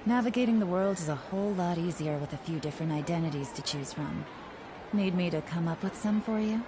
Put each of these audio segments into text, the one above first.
Navigating the world is a whole lot easier with a few different identities to choose from. Need me to come up with some for you?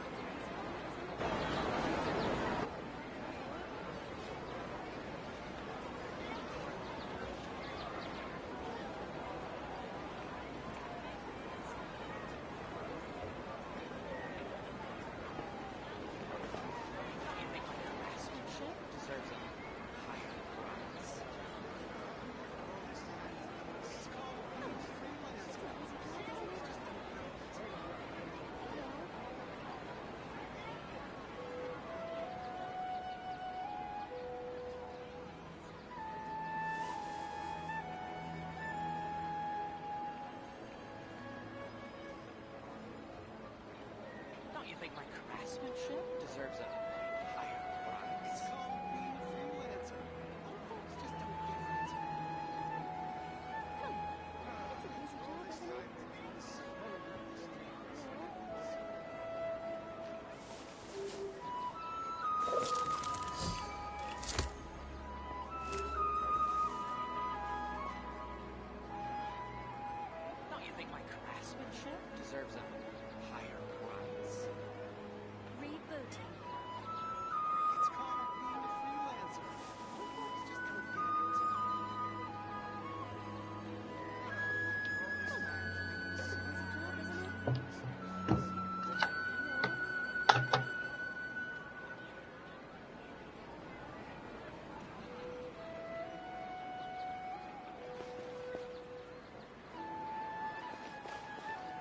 You think my craftsmanship deserves a higher prize? It's called being a freelancer. Most folks just don't get it. It's an easy job, isn't it? Don't you think my craftsmanship deserves a higher prize? Rebooting. It's called being a freelancer. Most folks just don't get it. It's an easy job, isn't it?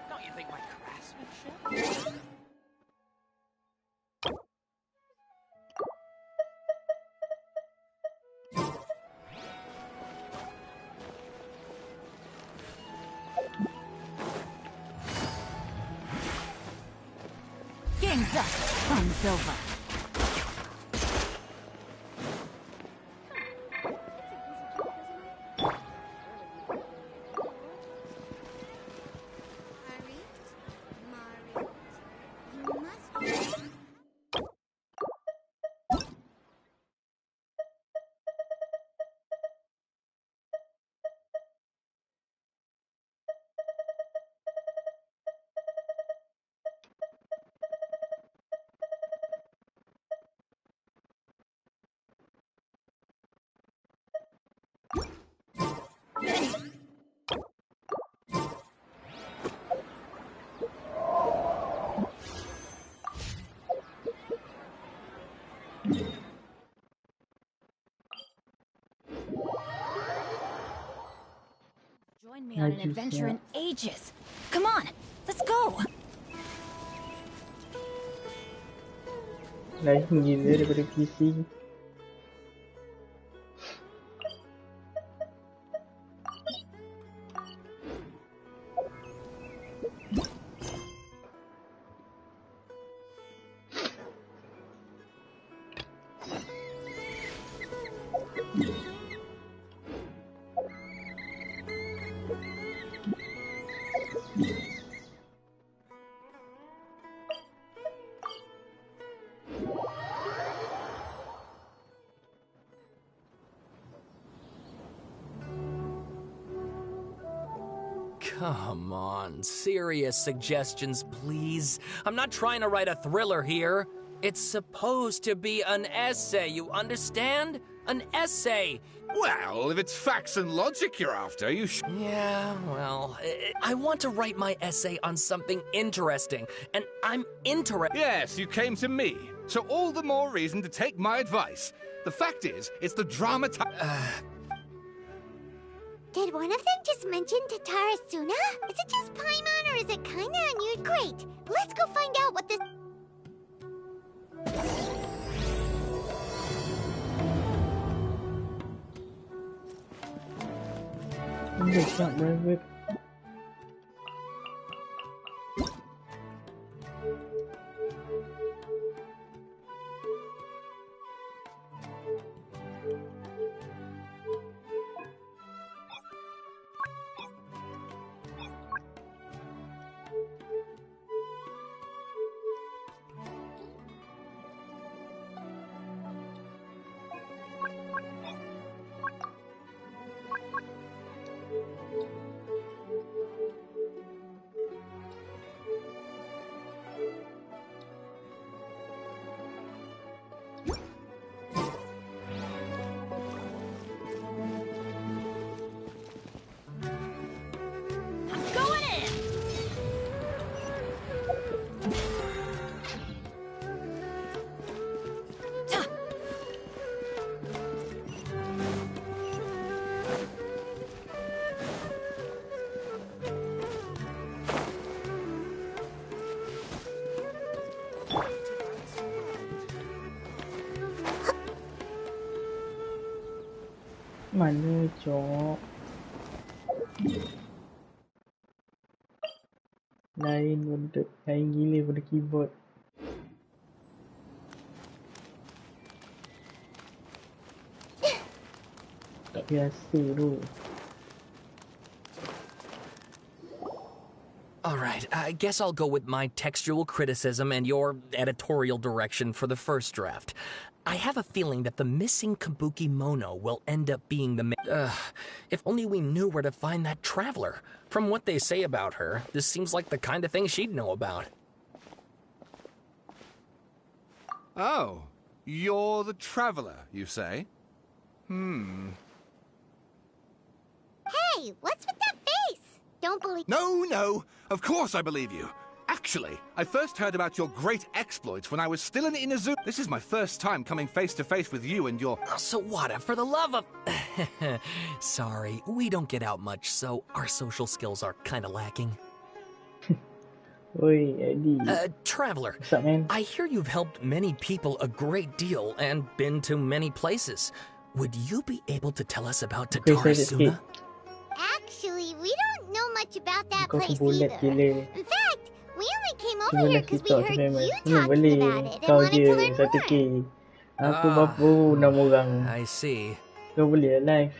Don't you think my craftsmanship? Game's up! Fun's over. You must. Join me on an adventure in ages. Come on, let's go! Like gizi daripada PC. Come on, serious suggestions, please. I'm not trying to write a thriller here. It's supposed to be an essay, you understand? An essay. Well, if it's facts and logic you're after, you should. Yeah, well, I want to write my essay on something interesting, and I'm interested. Yes, you came to me. So all the more reason to take my advice. The fact is, it's the Did one of them just mention Tatarasuna? Is it just Paimon or is it kinda unusual? Great! Let's go find out what this... It's not very good. Mana cok? Lain gila pada keyboard. Tak biasa tu. Alright, I guess I'll go with my textual criticism and your editorial direction for the first draft. I have a feeling that the missing Kabuki Mono will end up being the if only we knew where to find that traveler. From what they say about her, this seems like the kind of thing she'd know about. Oh, you're the traveler, you say? Hey, what's with that face? Don't believe. No, of course I believe you. Actually, I first heard about your great exploits when I was still in Inazuma. This is my first time coming face to face with you and your... Oh, Sawada, for the love of... Sorry, we don't get out much, so our social skills are kinda lacking. Oi, Eddie. Traveler, What's up, man? I hear you've helped many people a great deal and been to many places. Would you be able to tell us about Tatarasuna? Actually, we don't know much about that Kau place sebulat either. gila. In fact, we only came over Cuma here nak because we kita heard memang. you Mana talking boleh. about it and Kau wanted to je learn 1K. more. Aku baru 6 orang. I see. Kau boleh live.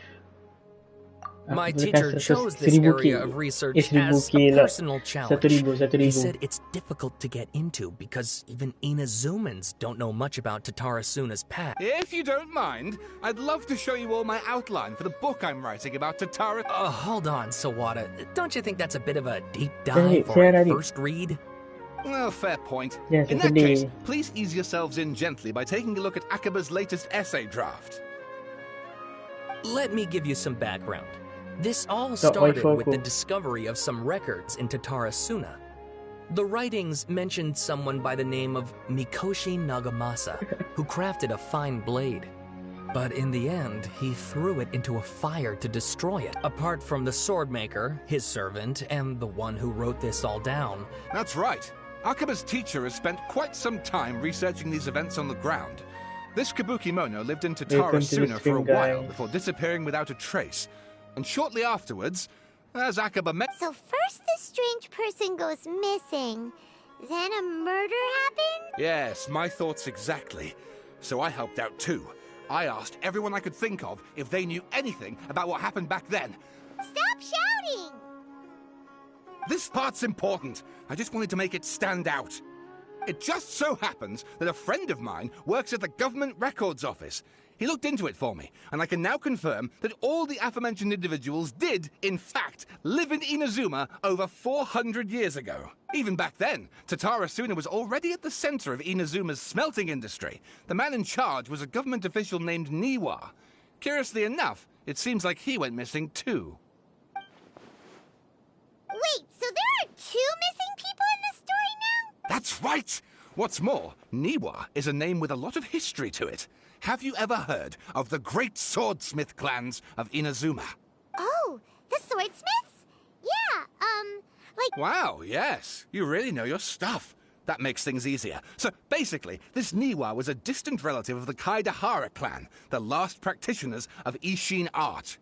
My Aku teacher tekan chose this 1000K. area of research as 1000K a lah. personal 1000, challenge. 1000. He said it's difficult to get into because even Inazumans don't know much about Tatarasuna's past. If you don't mind, I'd love to show you all my outline for the book I'm writing about Tatara... Hold on, Sawada. Don't you think that's a bit of a deep Sorry, dive for a sorry. first read? Well, fair point. Yes, In that today. case, please ease yourselves in gently by taking a look at Akaba's latest essay draft. Let me give you some background. This all Tak, started wifi with aku. the discovery of some records in Tatarasuna. The writings mentioned someone by the name of Mikoshi Nagamasa, who crafted a fine blade. But in the end, he threw it into a fire to destroy it. Apart from the sword maker, his servant, and the one who wrote this all down, That's right. Akaba's teacher has spent quite some time researching these events on the ground. This Kabuki Mono lived in Welcome to the Tatarasuna for a stream, while guys. before disappearing without a trace. And shortly afterwards, as Akaba met... So first this strange person goes missing. Then a murder happened? Yes, my thoughts exactly. So I helped out too. I asked everyone I could think of if they knew anything about what happened back then. Stop shouting! This part's important. I just wanted to make it stand out. It just so happens that a friend of mine works at the government records office. He looked into it for me, and I can now confirm that all the aforementioned individuals did, in fact, live in Inazuma over 400 years ago. Even back then, Tatarasuna was already at the center of Inazuma's smelting industry. The man in charge was a government official named Niwa. Curiously enough, it seems like he went missing too. Wait, so there are 2 missing people in this story now? That's right! What's more, Niwa is a name with a lot of history to it. Have you ever heard of the great swordsmith clans of Inazuma? Oh, the swordsmiths? Yeah, like... Wow, yes. You really know your stuff. That makes things easier. So, basically, this Niwa was a distant relative of the Kaidahara clan, the last practitioners of Ishin art.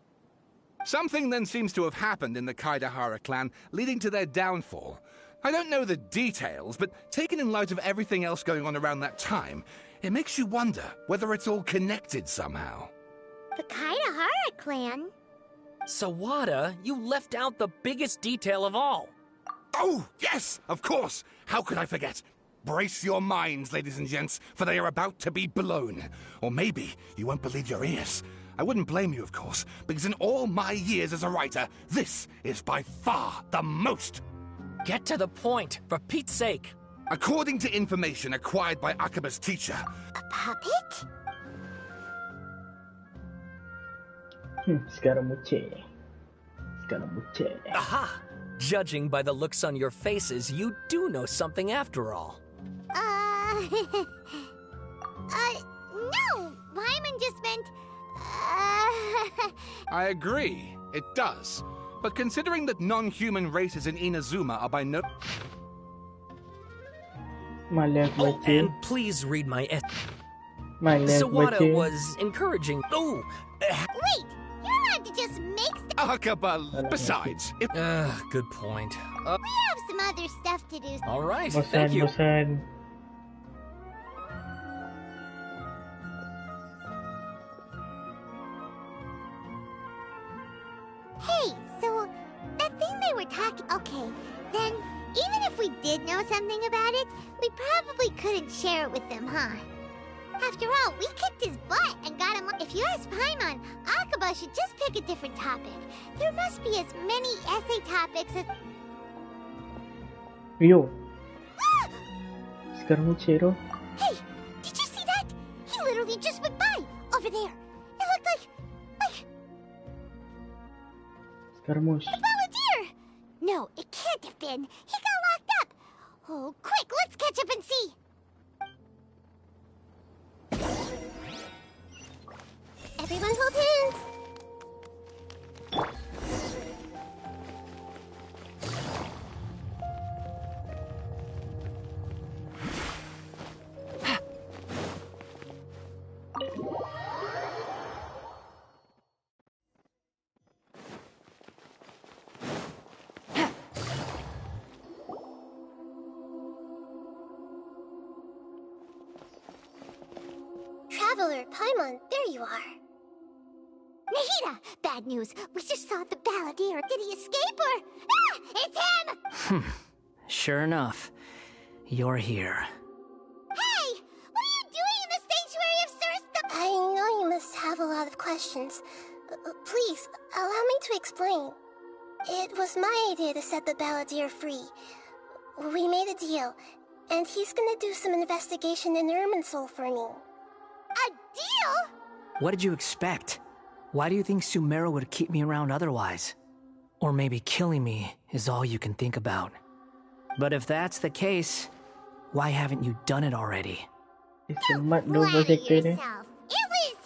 Something then seems to have happened in the Kaidahara clan, leading to their downfall. I don't know the details, but taken in light of everything else going on around that time, it makes you wonder whether it's all connected somehow. The Kaidahara clan? Sawada, you left out the biggest detail of all. Oh, yes, of course. How could I forget? Brace your minds, ladies and gents, for they are about to be blown. Or maybe you won't believe your ears. I wouldn't blame you, of course, because in all my years as a writer, this is by far the most. Get to the point, for Pete's sake. According to information acquired by Akaba's teacher, A puppet? Sekarang mucik. Aha! Judging by the looks on your faces, you do know something after all. No! Hyman just meant... I agree, it does. But considering that non-human races in Inazuma are by no... Malas Oh, baca. and please read my Malas Sawada baca. was encouraging. Oh, Wait! You're just makes the Aqaba. Besides, if Good point. We have some other stuff to do. All right, Bosan, thank you. bosan. Hey, so that thing they were talking. Okay, then even if we did know something about it, we probably couldn't share it with them, huh? After all, we kicked his butt and got him. If you ask Paimon, Aqaba should just pick a different topic. There must be as many essay topics as. Yo. Scaramouchero. Hey, did you see that? He literally just went by over there. It looked like Scaramouche. a balladeer. No, it can't have been. He got locked up. Oh, quick, let's catch up and see. Everyone hold hands. Traveler, Paimon, there you are. Nahida! Bad news. We just saw the balladeer. Did he escape or... Ah! It's him! Sure enough, you're here. Hey! What are you doing in the sanctuary of Sursta? I know you must have a lot of questions. Please, allow me to explain. It was my idea to set the balladeer free. We made a deal, and he's gonna do some investigation in Irminsul for me. A deal? What did you expect? Why do you think Sumeru would keep me around otherwise? Or maybe killing me is all you can think about. But if that's the case, why haven't you done it already? Semat dua Flatter sektor ni. yourself. It was...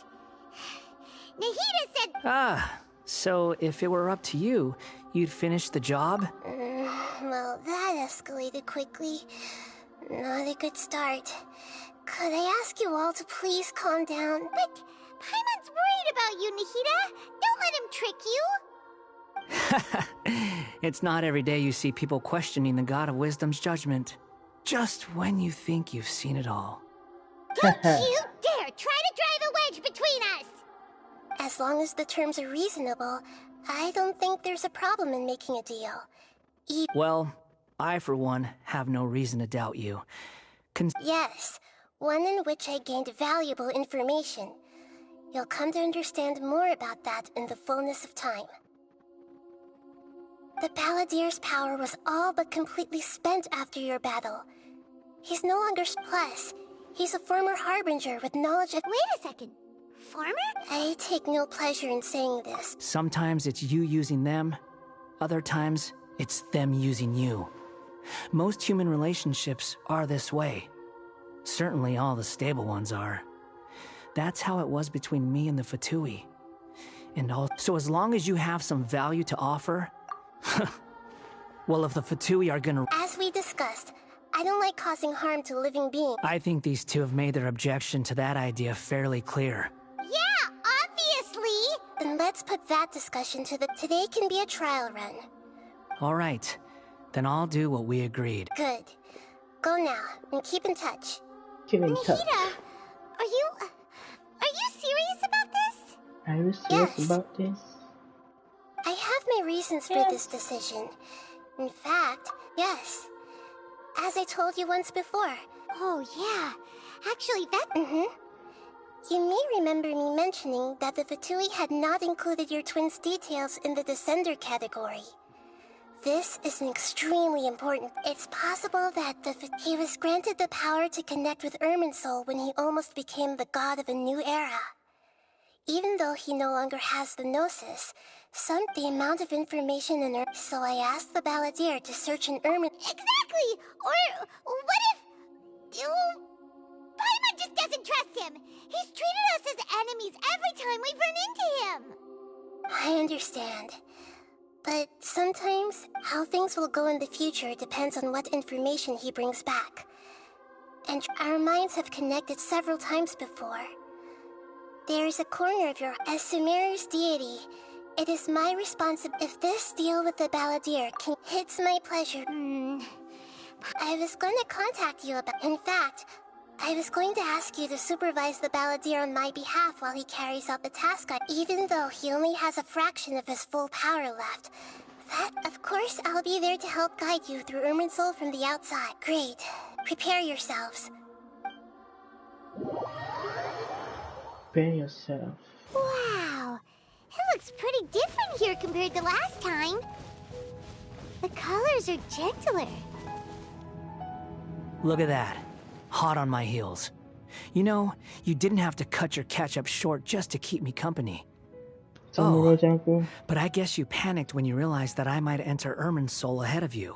Nahida said... Ah, so if it were up to you, you'd finish the job? Well, that escalated quickly. Not a good start. Could I ask you all to please calm down? But Paimon's worried about you, Nahida. Don't let him trick you. It's not every day you see people questioning the God of Wisdom's judgment. Just when you think you've seen it all. Don't you dare try to drive a wedge between us! As long as the terms are reasonable, I don't think there's a problem in making a deal. Well, I for one have no reason to doubt you. Yes, one in which I gained valuable information. You'll come to understand more about that in the fullness of time. The Balladeer's power was all but completely spent after your battle. He's no longer plus. He's a former Harbinger with knowledge of— Wait a second. Former? I take no pleasure in saying this. Sometimes it's you using them, other times it's them using you. Most human relationships are this way. Certainly all the stable ones are. That's how it was between me and the Fatui. So as long as you have some value to offer... well, if the Fatui are gonna... As we discussed, I don't like causing harm to living beings. I think these two have made their objection to that idea fairly clear. Yeah, obviously! Then let's put that discussion to the... Today can be a trial run. All right, then I'll do what we agreed. Good. Go now, and keep in touch. Keep in touch. Nahida, are you serious about this? Are you serious Yes. about this? I have my reasons for this decision. In fact, yes. As I told you once before. Oh, yeah. Actually, that... You may remember me mentioning that the Fatui had not included your twin's details in the Descender category. This is an extremely important... It's possible that he was granted the power to connect with Irminsul when he almost became the god of a new era. Even though he no longer has the Gnosis, the amount of information in So I asked the Balladeer to search in Irmin... Exactly! Or what if... Paimon just doesn't trust him! He's treated us as enemies every time we've run into him! I understand. But sometimes, how things will go in the future depends on what information he brings back. And our minds have connected several times before. There is a corner of your as Sumeru's deity, It is my responsibility. If this deal with the balladeer can... It's my pleasure. I was going to contact you about... In fact, I was going to ask you to supervise the balladeer on my behalf while he carries out the task, even though he only has a fraction of his full power left. That, of course, I'll be there to help guide you through Irminsul from the outside. Great. Prepare yourselves. Prepare yourself. Wow. It looks pretty different here compared to last time. The colors are gentler. Look at that. Hot on my heels. You know, you didn't have to cut your catch-up short just to keep me company. Samurai Champloo. But I guess you panicked when you realized that I might enter Irminsul ahead of you.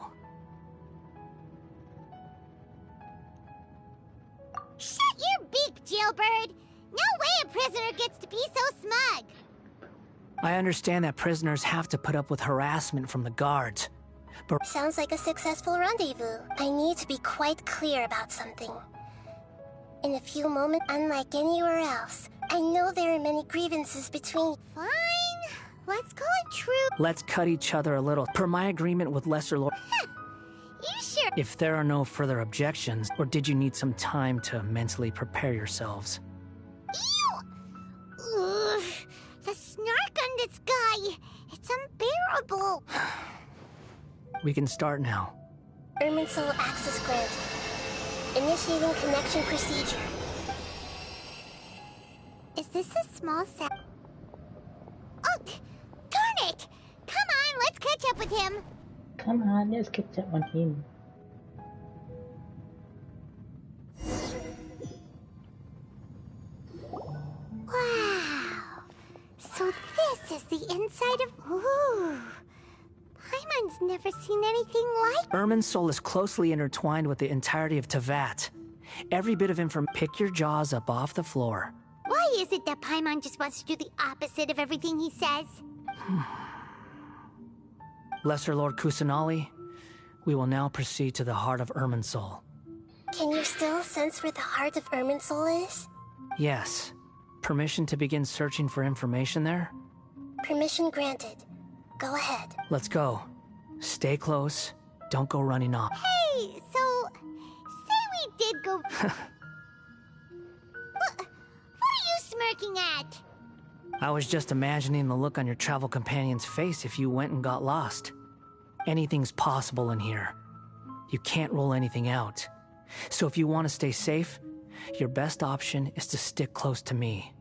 Shut your beak, jailbird! No way a prisoner gets to be so smug! I understand that prisoners have to put up with harassment from the guards. But Sounds like a successful rendezvous. I need to be quite clear about something. In a few moments, unlike anywhere else, I know there are many grievances between... Fine. Let's call it true. let's cut each other a little, per my agreement with Lesser Lord. You sure? If there are no further objections, or did you need some time to mentally prepare yourselves? Ew! Ugh, the snark on this guy. It's unbearable. We can start now. Irminsul access granted. Initiating connection procedure. Is this a small set? Oh, darn it! Come on, let's catch up with him. Come on, let's catch up on him. Wow. So this is the inside of... Ooh. Paimon's never seen anything like... Irminsul is closely intertwined with the entirety of Teyvat. Every bit of information... Pick your jaws up off the floor. Why is it that Paimon just wants to do the opposite of everything he says? Lesser Lord Kusanali, we will now proceed to the heart of Irminsul. Can you still sense where the heart of Irminsul is? Yes. Permission to begin searching for information there? Permission granted. Go ahead. Let's go. Stay close. Don't go running off. Hey, so... Say we did go... What are you smirking at? I was just imagining the look on your travel companion's face if you went and got lost. Anything's possible in here. You can't rule anything out. So if you want to stay safe, your best option is to stick close to me.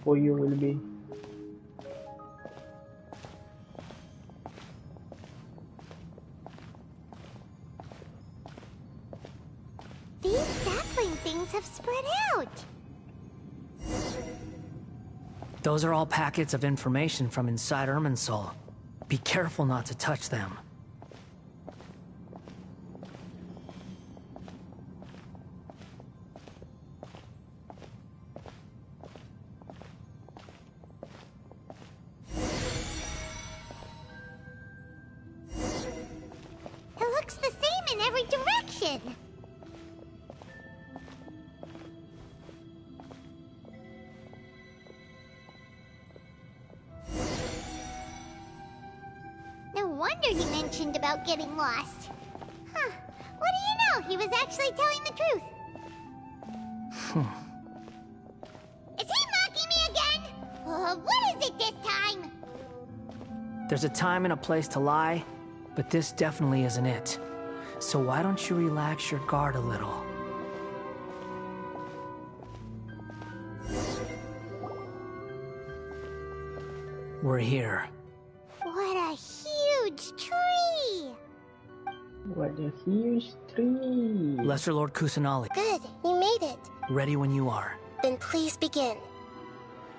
For you will be. These sapling things have spread out. Those are all packets of information from inside Irminsul. Be careful not to touch them. It looks the same in every direction. No wonder he mentioned about getting lost. Huh. What do you know? He was actually telling the truth. Is he mocking me again? What is it this time? There's a time and a place to lie, but this definitely isn't it. So why don't you relax your guard a little? We're here. What a huge tree! What a huge tree! Lesser Lord Kusanali, Good, you made it. ready when you are. Then please begin.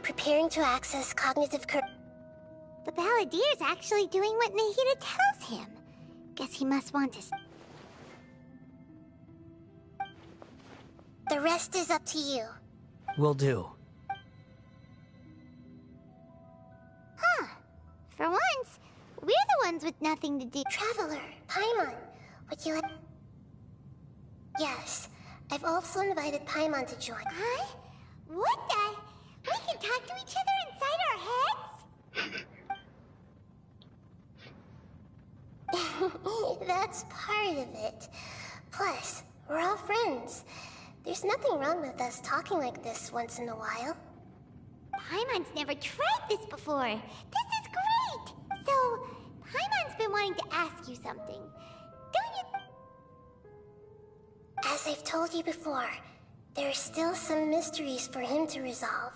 Preparing to access cognitive The Balladier's actually doing what Nahida tells him. Guess he must want to... The rest is up to you. Will do. Huh. For once, we're the ones with nothing to do. Traveler, Paimon, would you like... Yes, I've also invited Paimon to join. Huh? What the... We can talk to each other inside our heads? That's part of it. Plus, we're all friends. There's nothing wrong with us talking like this once in a while. Paimon's never tried this before. This is great! So, Paimon's been wanting to ask you something. Don't you... As I've told you before, there are still some mysteries for him to resolve.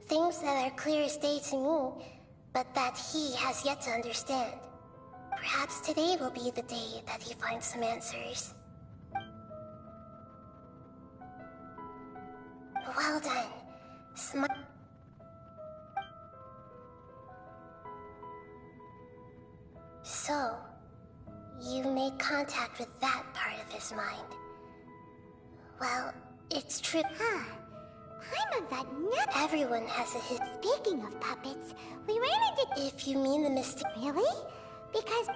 Things that are clear as day to me, but that he has yet to understand. Perhaps today will be the day that he finds some answers. Well done. So, you made contact with that part of his mind. Well, it's true. Paimon thought nothing. Everyone has a his. Speaking of puppets, we ran into... If you mean the mystic... Really? Because...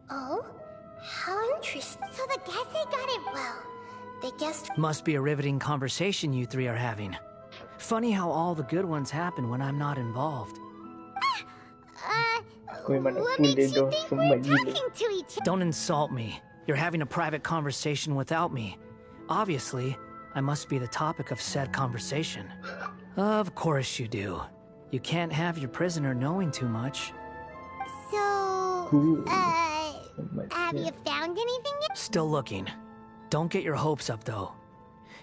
Oh? How interesting. So the guessing got it... Well, they guessed... Must be a riveting conversation you three are having. Funny how all the good ones happen when I'm not involved. What makes you think we're talking to each other? Don't insult me. You're having a private conversation without me. Obviously, I must be the topic of said conversation. Of course you do. You can't have your prisoner knowing too much. So, have you found anything yet? Still looking. Don't get your hopes up, though.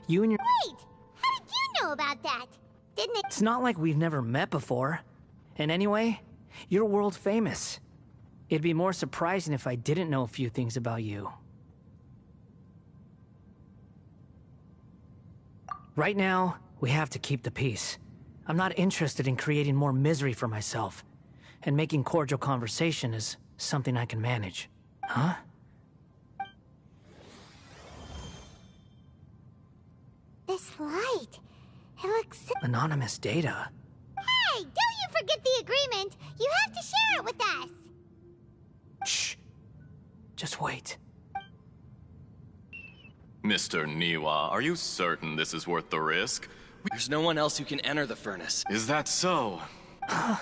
You and your... Wait! How did you know about that? Didn't it... It's not like we've never met before. And anyway, you're world famous. It'd be more surprising if I didn't know a few things about you. Right now, we have to keep the peace. I'm not interested in creating more misery for myself. And making cordial conversation is something I can manage. Huh? This light... It looks... Anonymous data. Hey! Don't you forget the agreement! You have to share it with us! Shh. Just wait. Mr. Niwa, are you certain this is worth the risk? There's no one else who can enter the furnace. Is that so? Whoa!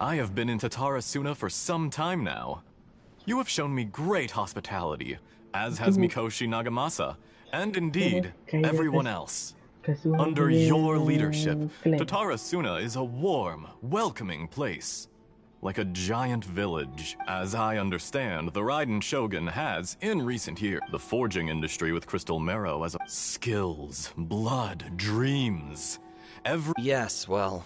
I have been in Tatara for some time now. You have shown me great hospitality, as has Mikoshi Nagamasa, and indeed, everyone else. Under your leadership, Tatara is a warm, welcoming place. Like a giant village. As I understand, the Raiden Shogun has, in recent years, the forging industry with crystal marrow as a... Skills, blood, dreams. Yes, well...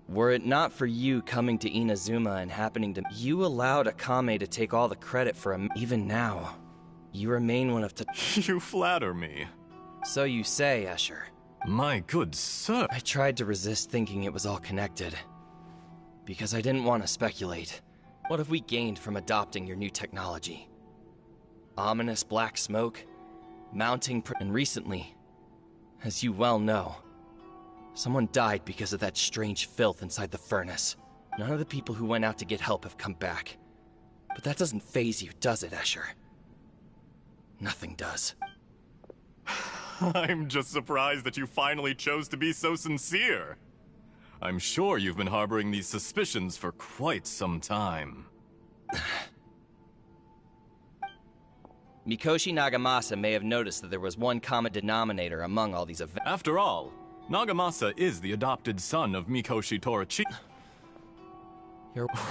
Were it not for you coming to Inazuma and happening to... You allowed Akame to take all the credit for him. Even now, you remain one of You flatter me. So you say, Escher. My good sir. I tried to resist thinking it was all connected. Because I didn't want to speculate. What have we gained from adopting your new technology? Ominous black smoke, mounting and recently, as you well know, someone died because of that strange filth inside the furnace. None of the people who went out to get help have come back. But that doesn't faze you, does it, Escher? Nothing does. I'm just surprised that you finally chose to be so sincere. I'm sure you've been harboring these suspicions for quite some time. Mikoshi Nagamasa may have noticed that there was one common denominator among all these events. After all, Nagamasa is the adopted son of Mikoshi Torachi.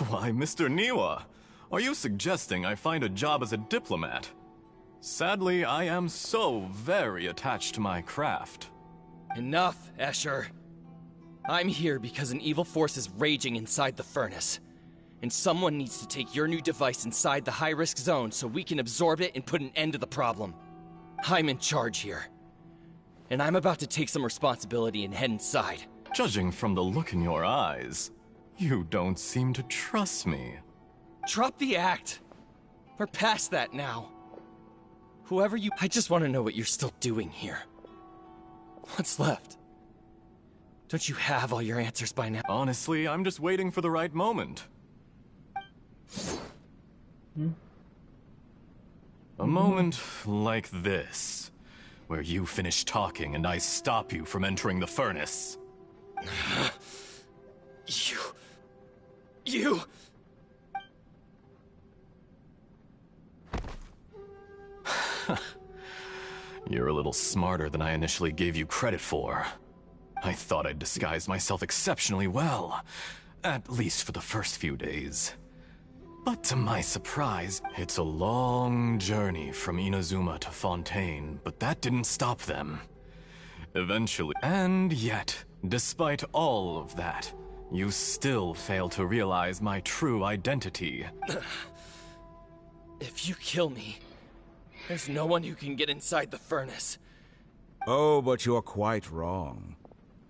Why, Mr. Niwa, are you suggesting I find a job as a diplomat? Sadly, I am so very attached to my craft. Enough, Escher. I'm here because an evil force is raging inside the furnace. And someone needs to take your new device inside the high-risk zone so we can absorb it and put an end to the problem. I'm in charge here. And I'm about to take some responsibility and head inside. Judging from the look in your eyes, you don't seem to trust me. Drop the act. We're past that now. Whoever you... I just want to know what you're still doing here. What's left? Don't you have all your answers by now? Honestly, I'm just waiting for the right moment. A moment like this, where you finish talking and I stop you from entering the furnace. You... You're a little smarter than I initially gave you credit for. I thought I'd disguised myself exceptionally well, at least for the first few days. But to my surprise, it's a long journey from Inazuma to Fontaine, but that didn't stop them. Eventually, and yet, despite all of that, you still fail to realize my true identity. If you kill me, there's no one who can get inside the furnace. Oh, but you're quite wrong.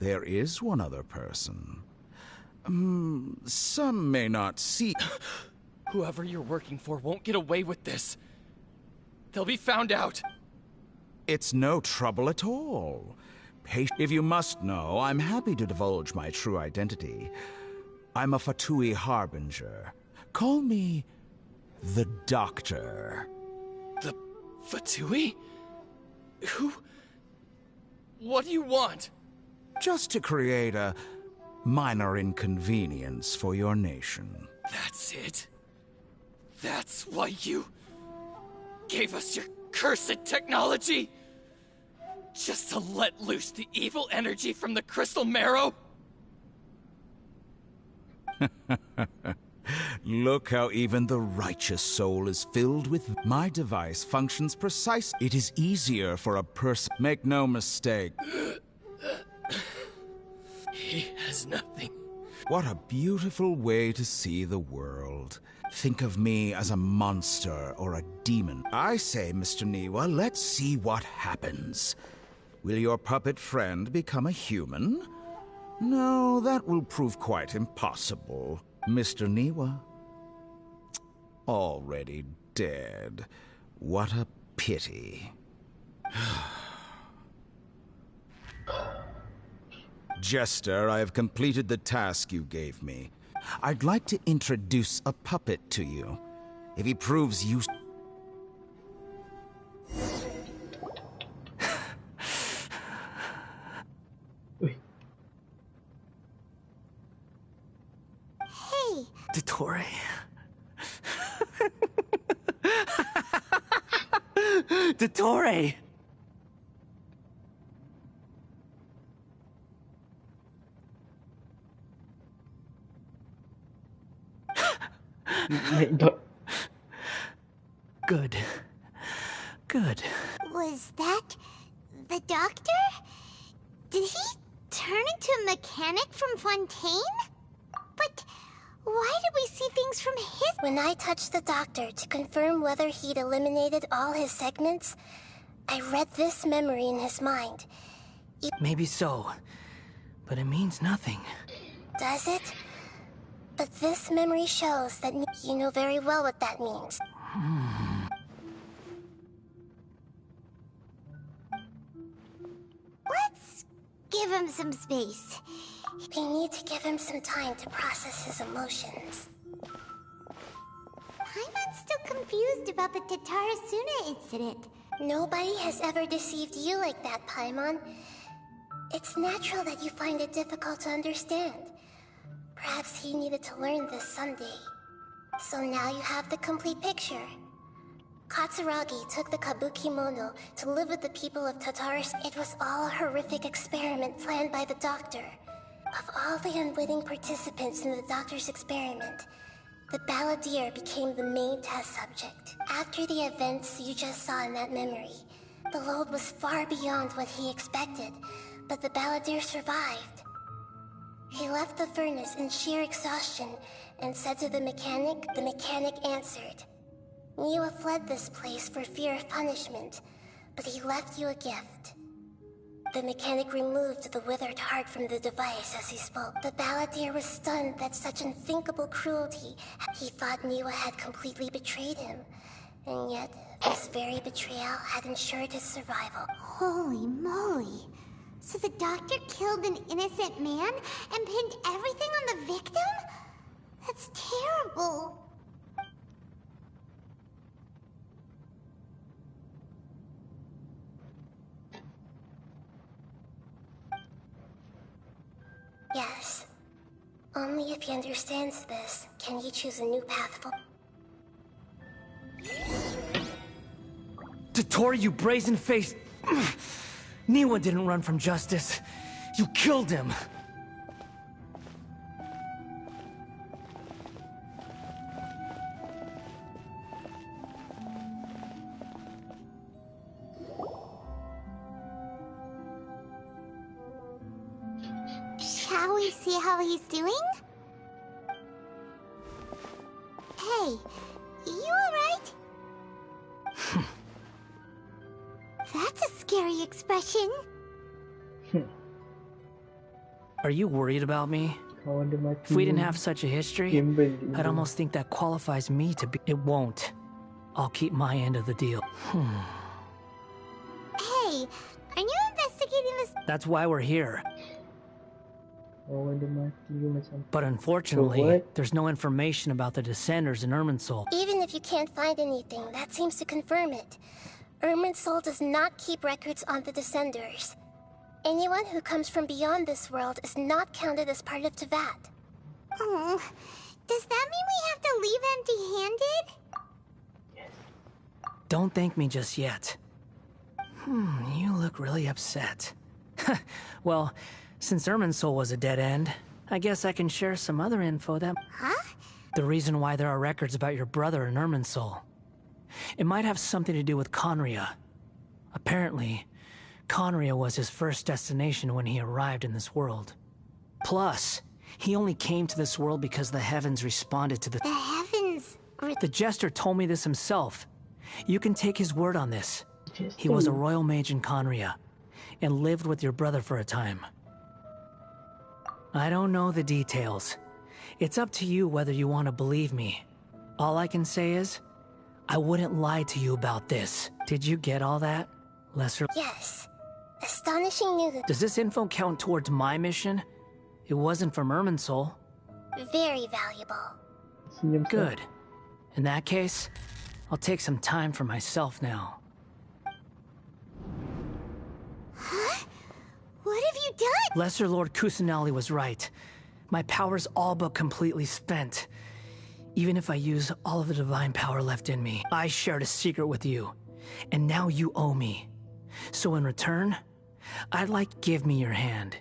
There is one other person. Some may not see... Whoever you're working for won't get away with this. They'll be found out. It's no trouble at all. If you must know, I'm happy to divulge my true identity. I'm a Fatui Harbinger. Call me the Doctor. The Fatui? Who? What do you want? Just to create a minor inconvenience for your nation. That's it? That's why you gave us your cursed technology? Just to let loose the evil energy from the crystal marrow? Look how even the righteous soul is filled with... My device functions precise. It is easier for a person... Make no mistake. He has nothing. What a beautiful way to see the world. Think of me as a monster or a demon. I say, Mr. Niwa, let's see what happens. Will your puppet friend become a human? No, that will prove quite impossible. Mr. Niwa. Already dead. What a pity. Jester, I have completed the task you gave me. I'd like to introduce a puppet to you. If he proves useful... Hey! Dottore. Dottore! Good. Good. Was that the Doctor? Did he turn into a mechanic from Fontaine? But why did we see things from his... When I touched the Doctor to confirm whether he'd eliminated all his segments, I read this memory in his mind. Maybe so, but it means nothing. Does it? But this memory shows that you know very well what that means. Let's give him some space. We need to give him some time to process his emotions. Paimon's still confused about the Tatarasuna incident. Nobody has ever deceived you like that, Paimon. It's natural that you find it difficult to understand. Perhaps he needed to learn this someday. So now you have the complete picture. Katsuragi took the Kabuki Mono to live with the people of Tataris. It was all a horrific experiment planned by the Doctor. Of all the unwitting participants in the Doctor's experiment, the Balladeer became the main test subject. After the events you just saw in that memory, the load was far beyond what he expected, but the Balladeer survived. He left the furnace in sheer exhaustion and said to the mechanic answered. Niwa fled this place for fear of punishment, but he left you a gift. The mechanic removed the withered heart from the device as he spoke. The Balladeer was stunned at such unthinkable cruelty. He thought Niwa had completely betrayed him, and yet this very betrayal had ensured his survival. Holy moly. So the doctor killed an innocent man and pinned everything on the victim? That's terrible. Yes. Only if he understands this can he choose a new path forward. Tori, you brazen-faced... Niwa didn't run from justice. You killed him. Shall we see how he's doing? Hey, you alright? That's a scary expression. Are you worried about me? If we didn't have such a history, I'd almost think that qualifies me to be... It won't. I'll keep my end of the deal. Hey, are you investigating this? That's why we're here. But unfortunately, there's no information about the Descenders in Irminsul. Even if you can't find anything, that seems to confirm it. Irminsul does not keep records on the Descenders. Anyone who comes from beyond this world is not counted as part of Teyvat. Oh, does that mean we have to leave empty-handed? Don't thank me just yet. You look really upset. Well, since Irminsul was a dead end, I guess I can share some other info that... Huh? The reason why there are records about your brother in Irminsul. It might have something to do with Conria. Apparently, Conria was his first destination when he arrived in this world. Plus, he only came to this world because the heavens responded to the... The heavens... The Jester told me this himself. You can take his word on this. He was a royal mage in Conria, and lived with your brother for a time. I don't know the details. It's up to you whether you want to believe me. All I can say is, I wouldn't lie to you about this. Did you get all that, Lesser? Yes. Astonishing news. Does this info count towards my mission? It wasn't from Irminsul. Very valuable. Good. In that case, I'll take some time for myself now. Huh? What have you done? Lesser Lord Kusanali was right. My power's all but completely spent. Even if I use all of the divine power left in me, I shared a secret with you, and now you owe me. So in return, I'd like give me your hand.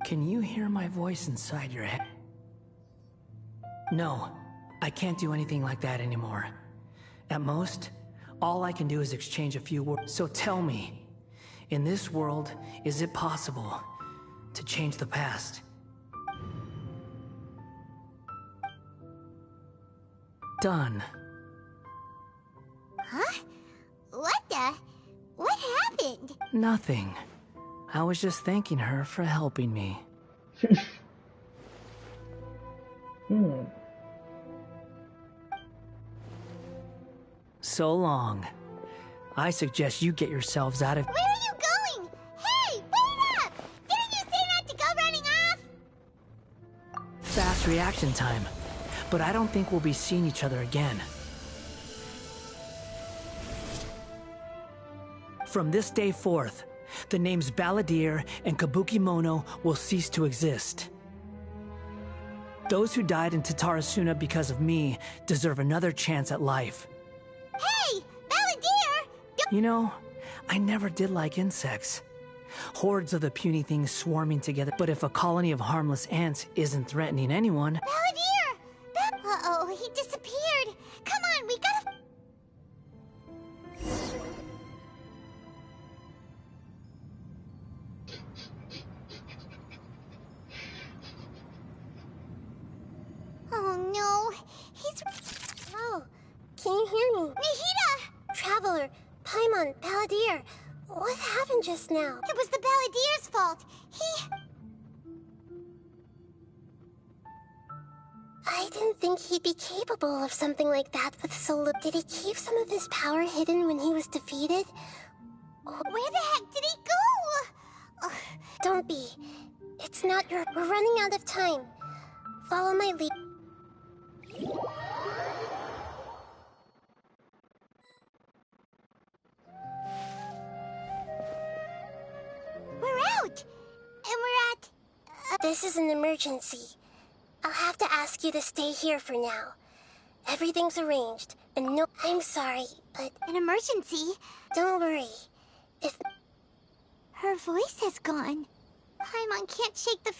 Can you hear my voice inside your head? No, I can't do anything like that anymore. At most, all I can do is exchange a few words. So tell me, in this world, is it possible to change the past? Done. Huh? What happened? Nothing. I was just thanking her for helping me. So long. I suggest you get yourselves out of... Where are you going? Hey, wait up! Didn't you say not to go running off? Fast reaction time. But I don't think we'll be seeing each other again. From this day forth, the names Balladeer and Kabukimono will cease to exist. Those who died in Tatarasuna because of me deserve another chance at life. Hey, Balladeer! You know, I never did like insects. Hordes of the puny things swarming together. But if a colony of harmless ants isn't threatening anyone... Balladeer! Uh-oh, he disappeared. Come on, we gotta... Oh no, he's... Oh, can you hear me? Nahida! Traveler, Paimon, Balladeer, what happened just now? It was the Balladeer's fault. I didn't think he'd be capable of something like that with so little. Did he keep some of his power hidden when he was defeated? Where the heck did he go? Don't be. It's not your... We're running out of time. Follow my lead. We're out! And we're at... This is an emergency. I'll have to ask you to stay here for now. Everything's arranged, and no... I'm sorry, but... An emergency? Don't worry. If... Her voice has gone. Paimon can't shake the...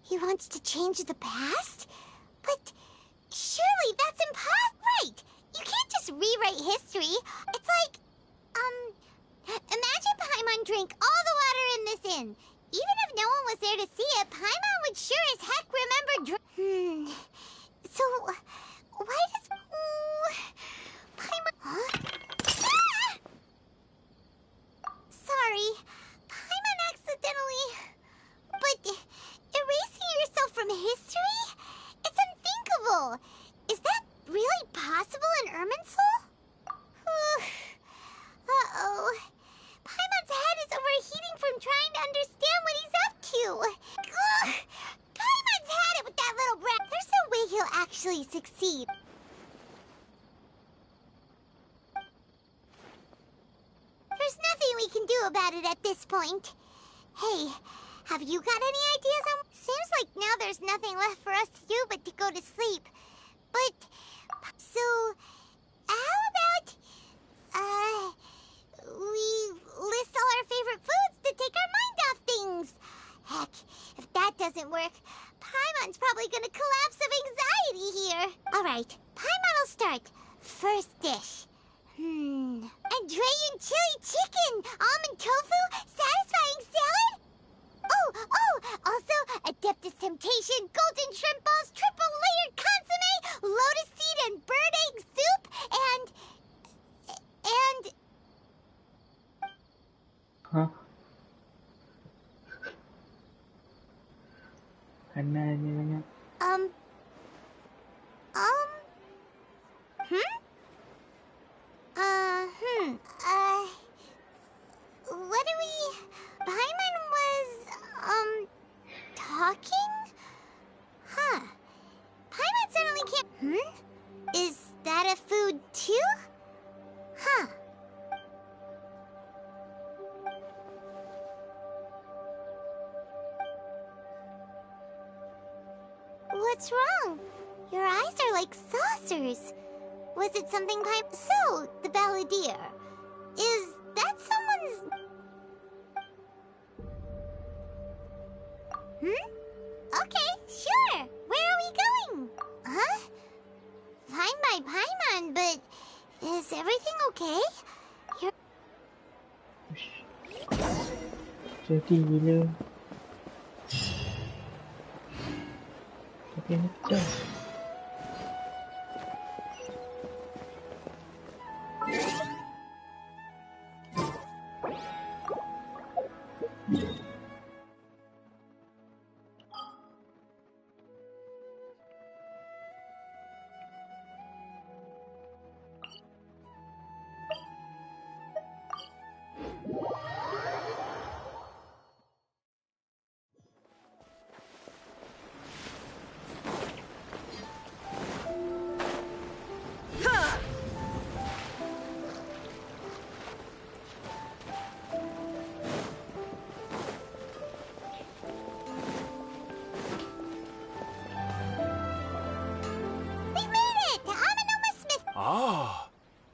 He wants to change the past? But surely that's impossible! Right! You can't just rewrite history. It's like, imagine Paimon drank all the water in this inn. Even if no one was there to see it, Paimon would sure as heck remember So, why does... Paimon... Huh? Ah! Sorry. Paimon accidentally... But erasing yourself from history? It's unthinkable. Is that really possible in Irminsul? Uh-oh. Paimon's head is overheating from trying to understand what he's up to. Ugh. Paimon's had it with that little brat. There's no way he'll actually succeed. There's nothing we can do about it at this point. Hey, have you got any ideas on... Seems like now there's nothing left for us to do but to go to sleep. But, so, how about, we list all our favorite foods to take our mind off things? Heck, if that doesn't work, Paimon's probably gonna collapse of anxiety here. Alright, Paimon will start. First dish. Andrean chili chicken, almond tofu, satisfying salad? Also, Adeptus Temptation, golden shrimp balls, triple layered consomme, lotus seed and bird egg soup, and... Huh? Hana ni banyak. What do we... Paimon was, talking? Huh. Paimon suddenly can't... Is that a food too? Huh. What's wrong? Your eyes are like saucers. Was it something So, the balladeer. Is that someone's... Okay, sure. Where are we going? Huh? Fine by Paimon, but is everything okay? Jadi gila. Tapi ni pecah.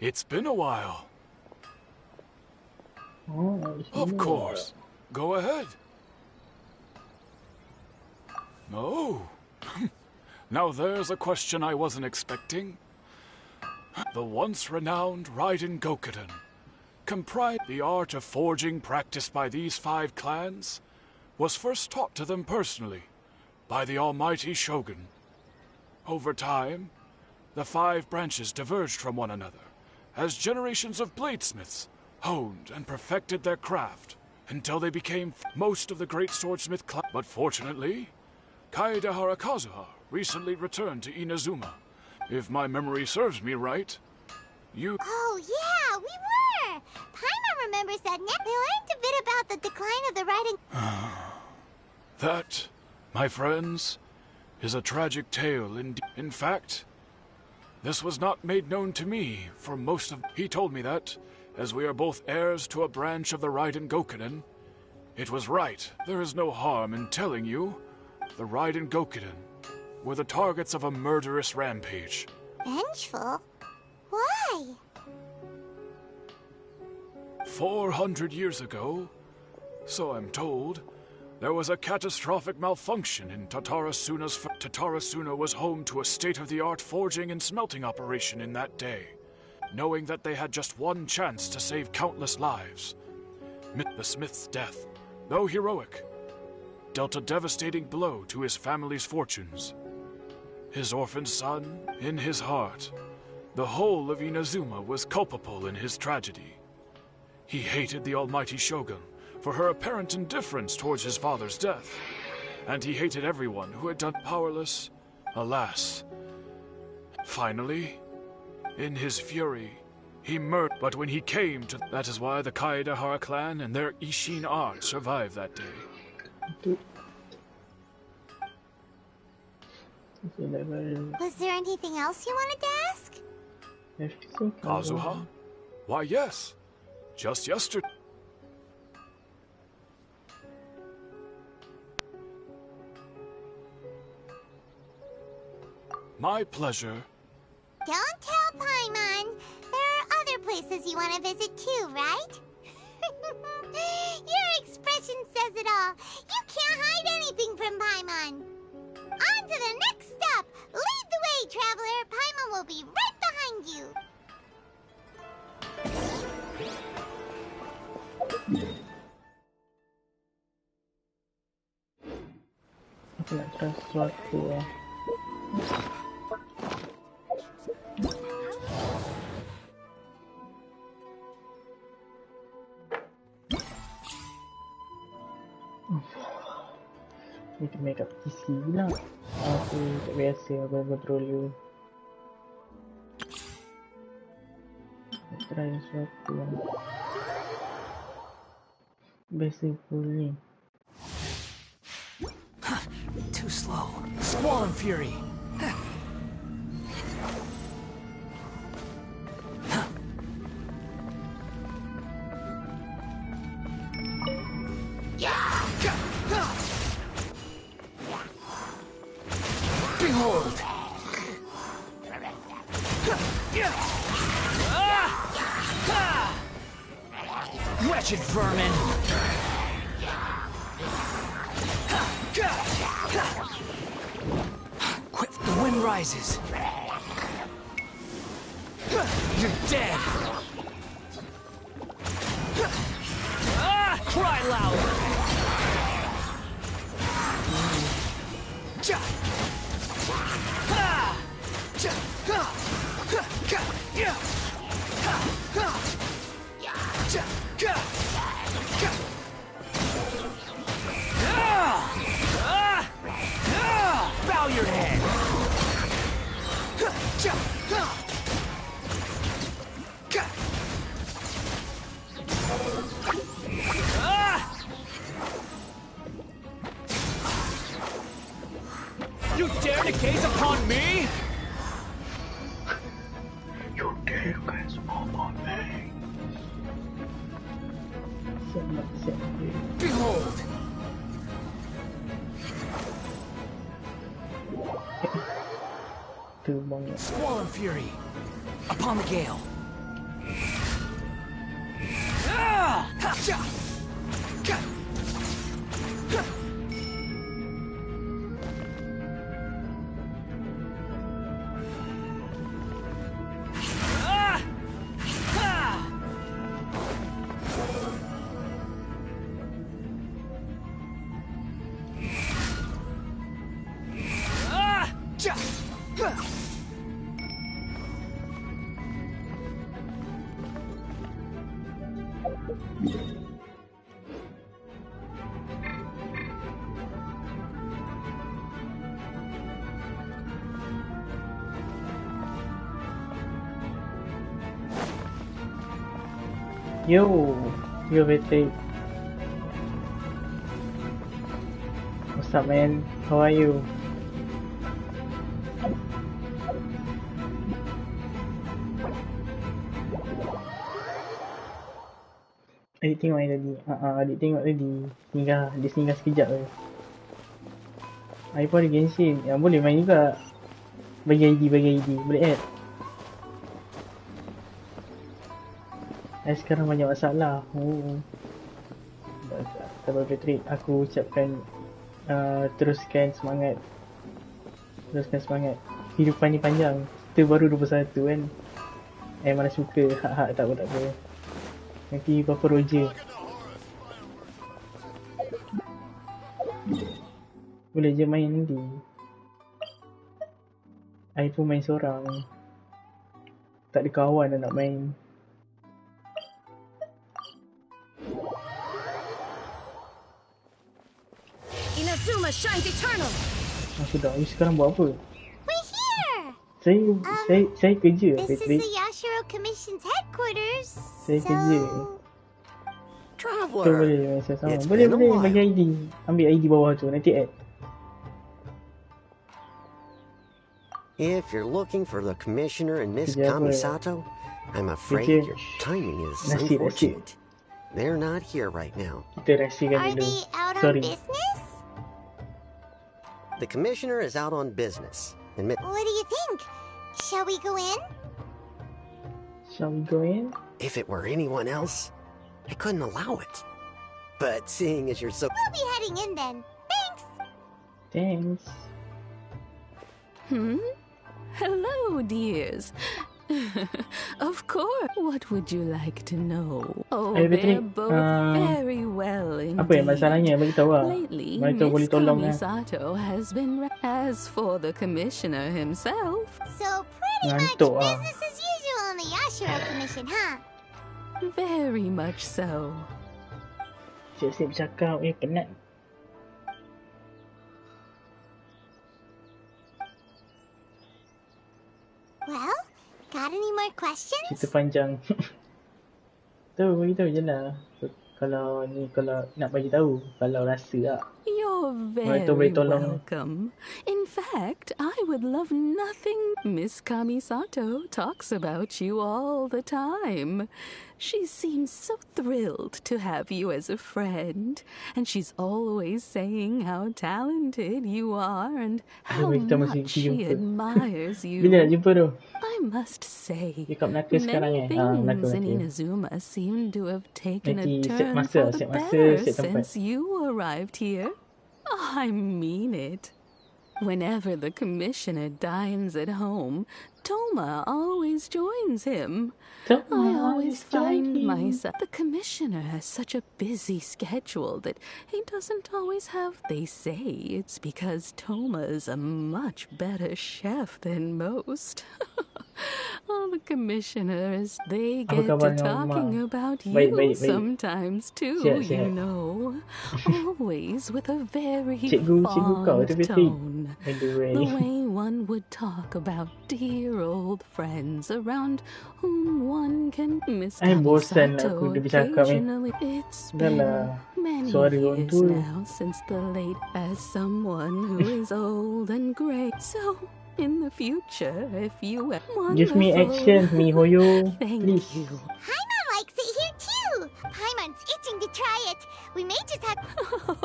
It's been a while. Oh, of course. Go ahead. Oh. Now there's a question I wasn't expecting. The once renowned Raiden Gokuden comprised the art of forging practiced by these 5 clans was first taught to them personally by the almighty Shogun. Over time, the 5 branches diverged from one another as generations of bladesmiths honed and perfected their craft until they became most of the great swordsmith class. But fortunately, Kaedehara Kazuha recently returned to Inazuma. If my memory serves me right, you... Oh, yeah, we were! Paimon remembers that. They learned a bit about the decline of the writing... That, my friends, is a tragic tale indeed. In fact, this was not made known to me for most of... He told me that, as we are both heirs to a branch of the Raiden Gokunin, it was right. There is no harm in telling you. The Raiden Gokunin were the targets of a murderous rampage. Vengeful? Why? 400 years ago, so I'm told, there was a catastrophic malfunction in Tatarasuna's... Tatarasuna was home to a state-of-the-art forging and smelting operation in that day. Knowing that they had just one chance to save countless lives. The smith's death, though heroic, dealt a devastating blow to his family's fortunes. His orphaned son, in his heart, the whole of Inazuma was culpable in his tragedy. He hated the almighty Shogun for her apparent indifference towards his father's death, and he hated everyone who had done powerless, alas. Finally, in his fury, he murdered. But when he came to... That is why the Kaedehara clan and their Ishin art survived that day. Was there anything else you wanted to ask? Kazuha? Why, yes. Just yesterday. My pleasure. Don't tell Paimon. There are other places you want to visit too, right? Your expression says it all. You can't hide anything from Paimon. On to the next stop. Lead the way, traveler. Paimon will be right behind you. Aku nak try sesuatu lah. Need to make up PC pula. Aku tak biasa control you. Try sesuatu lah. Biasa pulih. Too slow. Squall and fury. Behold! Wretched vermin! Quick, the wind rises. You're dead! Cry louder! Bow your head! You dare to gaze upon me? You dare to gaze upon me? Behold! Squall and fury upon the gale. Yo, Patrick. What's up, man? How are you? Adik tengok tadi. Adik tengok tadi. Dia singgah sekejap je. Adik pun ada Genshin. Yang boleh main juga. Bagi ID. Boleh add. Sekarang banyak masalah. Sabar Patrick, aku ucapkan teruskan semangat. Kehidupan ni panjang. Kita baru 21 kan. Mana suka. Tak apa. Nanti Papa Roger. Boleh je main nanti. I pun main seorang. Tak ada kawan nak main. Inazuma shines eternal. Sudah, you sekarang buat apa? We're here. Saya kerja, This Patrick. is the Yashiro Commission's headquarters. Saya kerja. Traveler. Tu boleh main sama. It's Boleh been a while. bagi ID. Ambil ID bawah tu, nanti add. If you're looking for the commissioner and Miss Kerja apa? Kamisato, I'm afraid Kerja your timing is nasi. unfortunate. They're not here right now. Kita rahsiakan Are dulu. they out on Sorry. business? The commissioner is out on business. And What do you think? Shall we go in? Shall we go in? if it were anyone else, I couldn't allow it. But seeing as you're so... We'll be heading in then. Thanks. Thanks. Hello, dears. Of course. What would you like to know? Oh, they're both very well indeed. Apa yang masalahnya? Beritahu lah. Lately, Beritahu boleh Miss tolong lah. Kamisato has been... As for the commissioner himself... So pretty Ngantuk much ah. business as usual on the Yashiro Commission, huh? Very much so. Siap-siap bercakap. Penat. Well, got any more questions? Cerita panjang. Beritahu je lah. Kalau nak bagi tahu. Kalau rasa tak. You're very welcome. In fact, I would love nothing. Miss Kamisato talks about you all the time. She seems so thrilled to have you as a friend, and she's always saying how talented you are and how much she admires you. Bila nak jumpa tu? I must say, sekarang many things in Inazuma seem to have taken a Nanti turn set for the masa, better set tempat. since you arrived here. I mean it. Whenever the commissioner dines at home, Toma always joins him. I always find myself... The commissioner has such a busy schedule that he doesn't always have... They say it's because Toma is a much better chef than most. Oh, the commissioners, they get to talking about you sometimes too, you know. Always with a very fond tone. The way one would talk about dear old friends around whom one can miss Kamisato occasionally. It's been many years now since the late as someone who is old and grey. So... in the future, if you want... Give me action, MiHoYo. Thank you. Paimon likes it here too. Paimon's itching to try it. We may just have...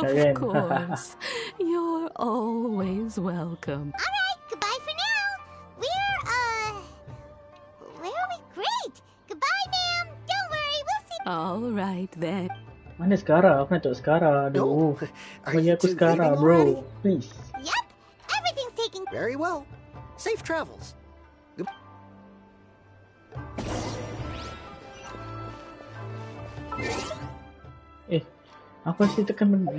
Of course. You're always welcome. Alright, goodbye for now. Where are we? Great. Goodbye, ma'am. Don't worry, we'll see... Alright then. Mana SCARAAA? Aku nak tengok SCARAAA. Aduh. Bagi aku SCARAAA, bro. Please. Yep. Everything's taking... Very well. Safe travels. Apa sih tekan benda?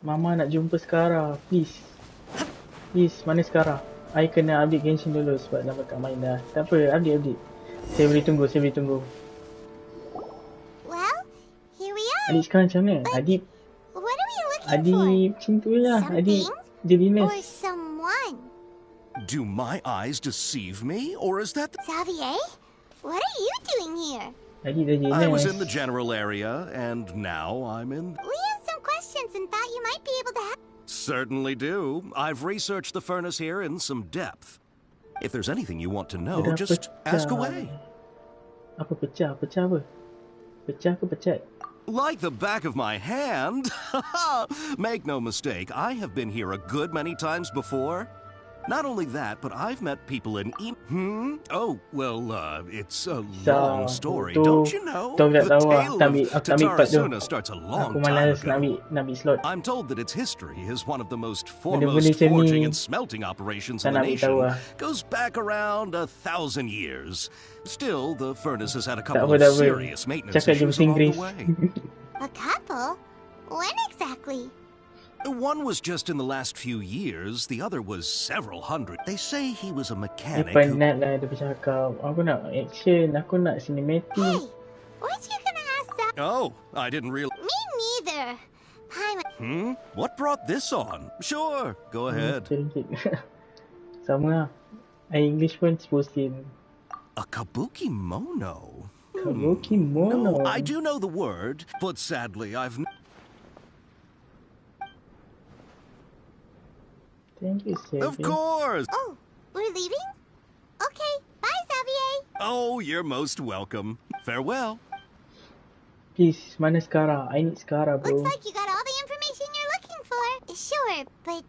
Mama nak jumpa SCARAAA, please. Please, mana SCARAAA? I kena update Genshin dulu sebab lama tak main dah. Tak apa, update. Saya boleh tunggu. Well, here we are. Adik sekarang macam mana? Adik What are we looking Adi macam tu lah. Adi jadi Or nurse. someone? Do my eyes deceive me, or is that Xavier? What are you doing here? Adi dah jadi I was nurse. in the general area, and now I'm in... We have some questions and thought you might be able to help. Certainly do. I've researched the furnace here in some depth. If there's anything you want to know, Dia dah just ask away. Apa pecah? Pecah apa? Pecah ke pecat? Like the back of my hand. Make no mistake, I have been here a good many times before. Not only that, but I've met people in Oh, well, it's a long story, don't you know? The tale of Tatarasuna starts a long time ago. I'm told that its history is one of the most foremost forging and smelting operations in the nation. Goes back around 1,000 years. Still, the furnace has had a couple of serious maintenance issues along the way. A couple? When exactly? One was just in the last few years, the other was several hundred. They say he was a mechanic Dia penat lah dia bercakap. Aku nak action, aku nak cinematic. Hey, weren't you gonna ask that? Oh, I didn't realize. Me neither. Paimon. What brought this on? Sure, go ahead. Sama lah. English pun sepusin. A kabuki mono? Kabuki mono? No, I do know the word, but sadly I've... Thank you, Xavier. Of course! Oh, we're leaving? Okay, bye, Xavier. Oh, you're most welcome. Farewell. Please, mana SCARAAA? I need SCARAAA, bro. Looks like you got all the information you're looking for. Sure, but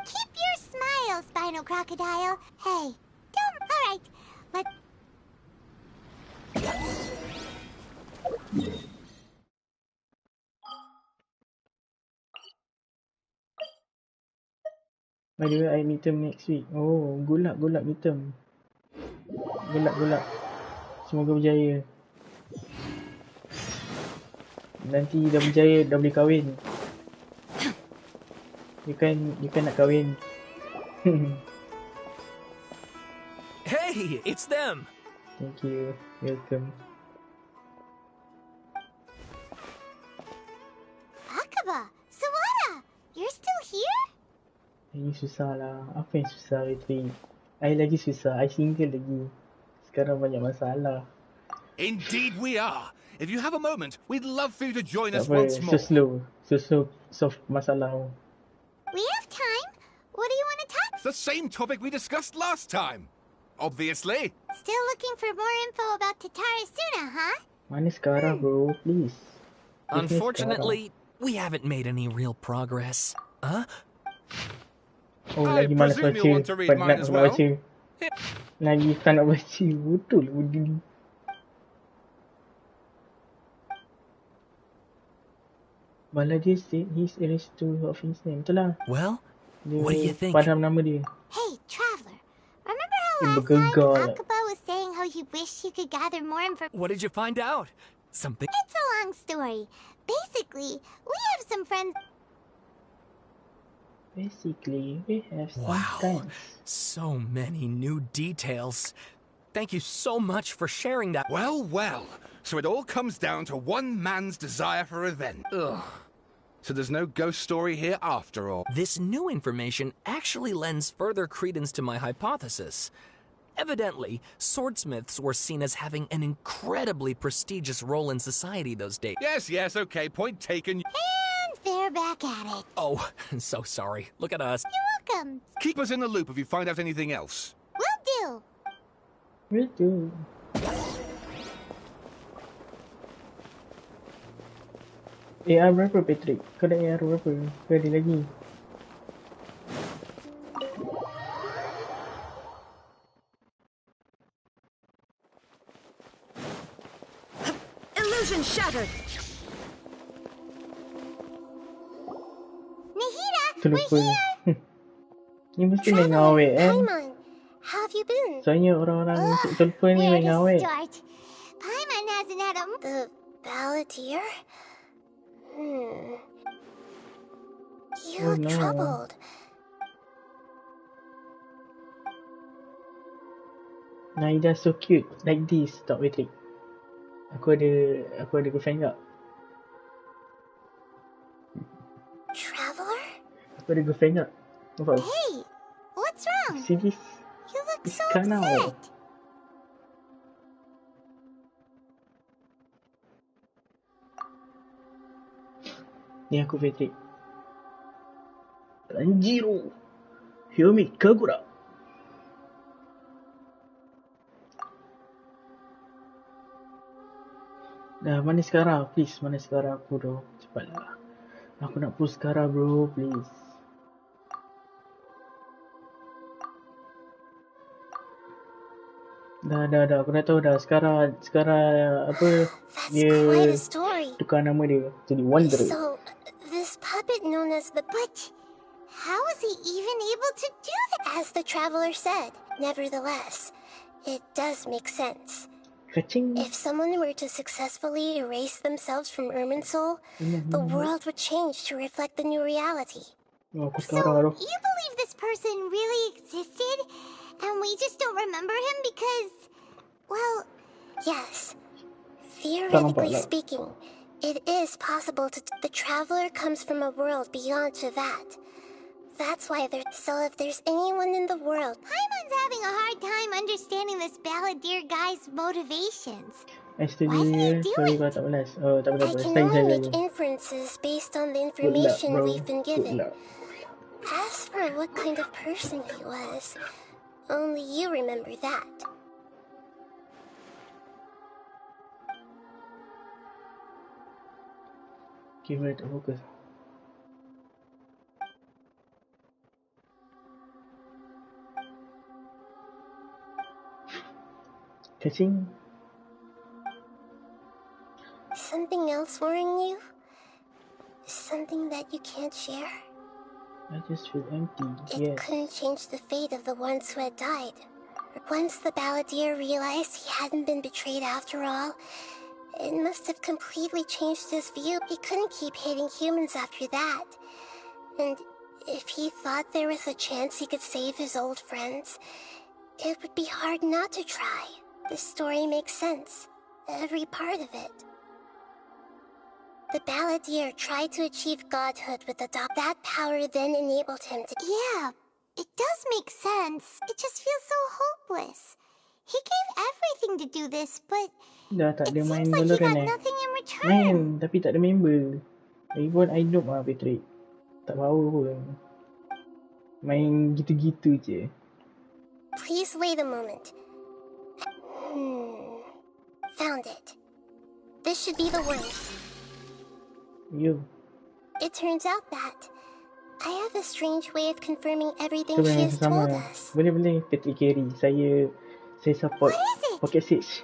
keep your smile, Spinal Crocodile. Hey, don't... Alright, let's... By the way, I midterm next week. Oh, good luck midterm. Good luck. Semoga berjaya. Nanti dah berjaya, dah boleh kahwin. You kan nak kahwin. Hey, it's them. Thank you. Welcome. Akaba, Sawara, you're still here? Ini susah lah. Apa yang susah, Retri? I lagi susah. I single lagi. Sekarang banyak masalah. Indeed we are. If you have a moment, we'd love for you to join us once more. So slow. Soft masalah. We have time. What do you want to talk? It's the same topic we discussed last time. Obviously. Still looking for more info about Tatarasuna, huh? Mana SCARAAA, bro? Please. Unfortunately, we haven't made any real progress. Huh? Oh, lagi malas baca. Penat nak baca. Lagi tak nak baca. Betul lah benda ni. Balaji said he's erased two of his name. Betul lah. Well, what do you think? Padam nama dia. Hey, Traveler. Remember how last time Akaba was saying how he wished he could gather more information? What did you find out? Something? It's a long story. Basically, we have some friends... Wow, so many new details. Thank you so much for sharing that. Well, so it all comes down to one man's desire for revenge. Ugh. So there's no ghost story here after all. This new information actually lends further credence to my hypothesis. Evidently, swordsmiths were seen as having an incredibly prestigious role in society those days. Yes, okay, point taken. And they're back at it. Oh, so sorry. Look at us. You're welcome. Keep us in the loop if you find out anything else. Will do. AR berapa, Patrick? Kau dah AR berapa? Kau ada lagi? Illusion shattered. Nahida, Terlupa. Ni mesti main ngawet kan? How have you been? Soalnya orang-orang terlupa ni main ngawet. Paimon hasn't had a... The balladeer? You look troubled. Naida so cute like this. Stop, Patrick. Aku ada girlfriend tak? Pada girlfriend tak? Nampak? Hey, what's wrong? Serious? You look so Iskana. upset. Ni aku Patrick. Tanjiro. Hyomi Kagura. Dah, mana sekarang? Please, mana sekarang aku tu? Cepatlah. Aku nak push sekarang bro, please. Dah. Aku dah tahu dah. Sekarang apa? Dia tukar nama dia jadi Wanderer. So, this puppet known as the... But how is he even able to do that? As the Traveler said, nevertheless, it does make sense. Kacing. If someone were to successfully erase themselves from Irminsul, the world would change to reflect the new reality. So, you believe this person really existed, and we just don't remember him because, well... Yes. Theoretically speaking, it is possible to... The Traveler comes from a world beyond to that. That's why so if there's anyone in the world... Paimon's having a hard time understanding this balladeer guy's motivations. Why did he do it? I can only make inferences based on the information we've been given. As for what kind of person he was, only you remember that. Give it a focus. Catching. Something else worrying you? Something that you can't share? I just feel empty. It couldn't change the fate of the ones who had died. Once the balladeer realized he hadn't been betrayed after all, it must have completely changed his view. He couldn't keep hating humans after that. And if he thought there was a chance he could save his old friends, it would be hard not to try. The story makes sense. Every part of it. The balladeer tried to achieve godhood with the dog. That power then enabled him to... Yeah, it does make sense. It just feels so hopeless. He gave everything to do this, but dah tak ada it main seems like he got Valorant nothing in return. Main, tapi tak ada member. Even I noob lah Patrick. Tak power pun. Main gitu-gitu je. Please wait a moment. Found it. This should be the one. You. It turns out that I have a strange way of confirming everything she has told us. Boleh Patrick carry. Saya support. Pocket 6.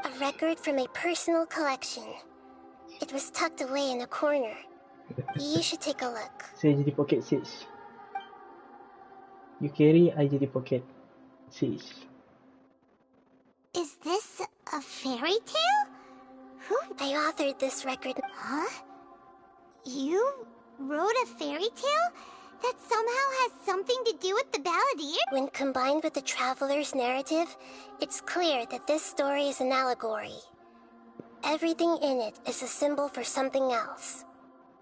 A record from a personal collection. It was tucked away in a corner. You should take a look. Saya jadi pocket 6. You carry, I jadi pocket 6. Is this a fairy tale? Who? I authored this record. Huh? You wrote a fairy tale? That somehow has something to do with the balladeer? When combined with the Traveler's narrative, it's clear that this story is an allegory. Everything in it is a symbol for something else.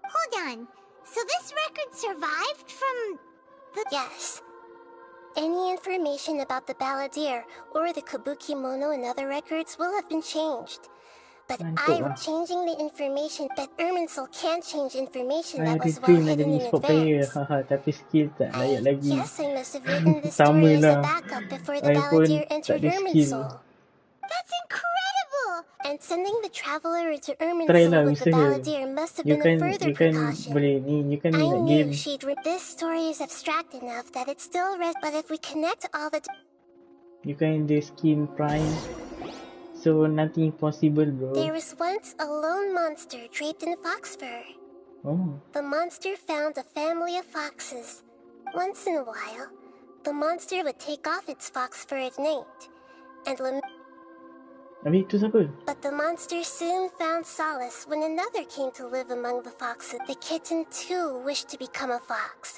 Hold on. So this record survived from the... Yes. Any information about the balladeer or the kabuki mono and other records will have been changed. But changing the information, but Irminsul can't change information that was well hidden in advance. Tapi skill tak layak lagi. Yes, I must have written this story as a backup before the balladeer entered Irminsul. That's incredible! And sending the Traveler into Irminsul with the balladeer must have been a further precaution. I knew she'd read this story is abstract enough that it still rests, but if we connect all the... You can do skin prime. So nothing possible, bro. There was once a lone monster draped in fox fur. Oh. The monster found a family of foxes. Once in a while, the monster would take off its fox fur at night and But the monster soon found solace when another came to live among the foxes. The kitten too wished to become a fox,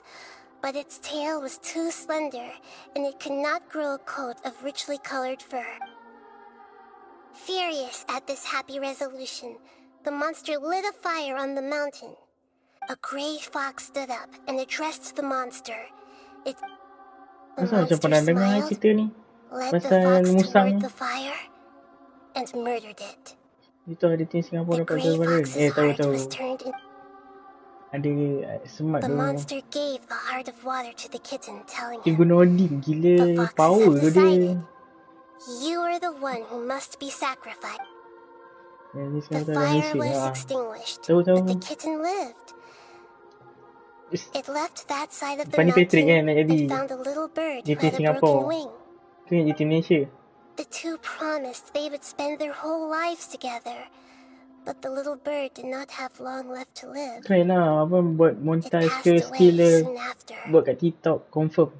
but its tail was too slender and it could not grow a coat of richly colored fur. Furious at this happy resolution, the monster lit a fire on the mountain. A gray fox stood up and addressed the monster. The Macam monster pernah dengar smiled, cerita ni led the pasal fox musang toward ni. the fire, and murdered it. Itu ada di Singapura The dapat gray gambar. fox's Tahu heart tahu. was turned in. Ada semat The tu. monster gave the heart of water to the kitten, telling Dia him, guna Odin. Gila "The foxes power have tu dia. decided. You are the one who must be sacrificed." Dia The sekarang dalam fire Malaysia was lah. extinguished, Tahu tahu. but the kitten lived. It left that side of the Pani Patrick kan mountain nak jadi and found a little bird who JT had a broken Singapore. wing. Tu yang JT Malaysia. The two promised they would spend their whole lives together, but the little bird did not have long left to live. Try lah apa buat montage passed ke away skill dia. soon after. Buat kat TikTok confirm.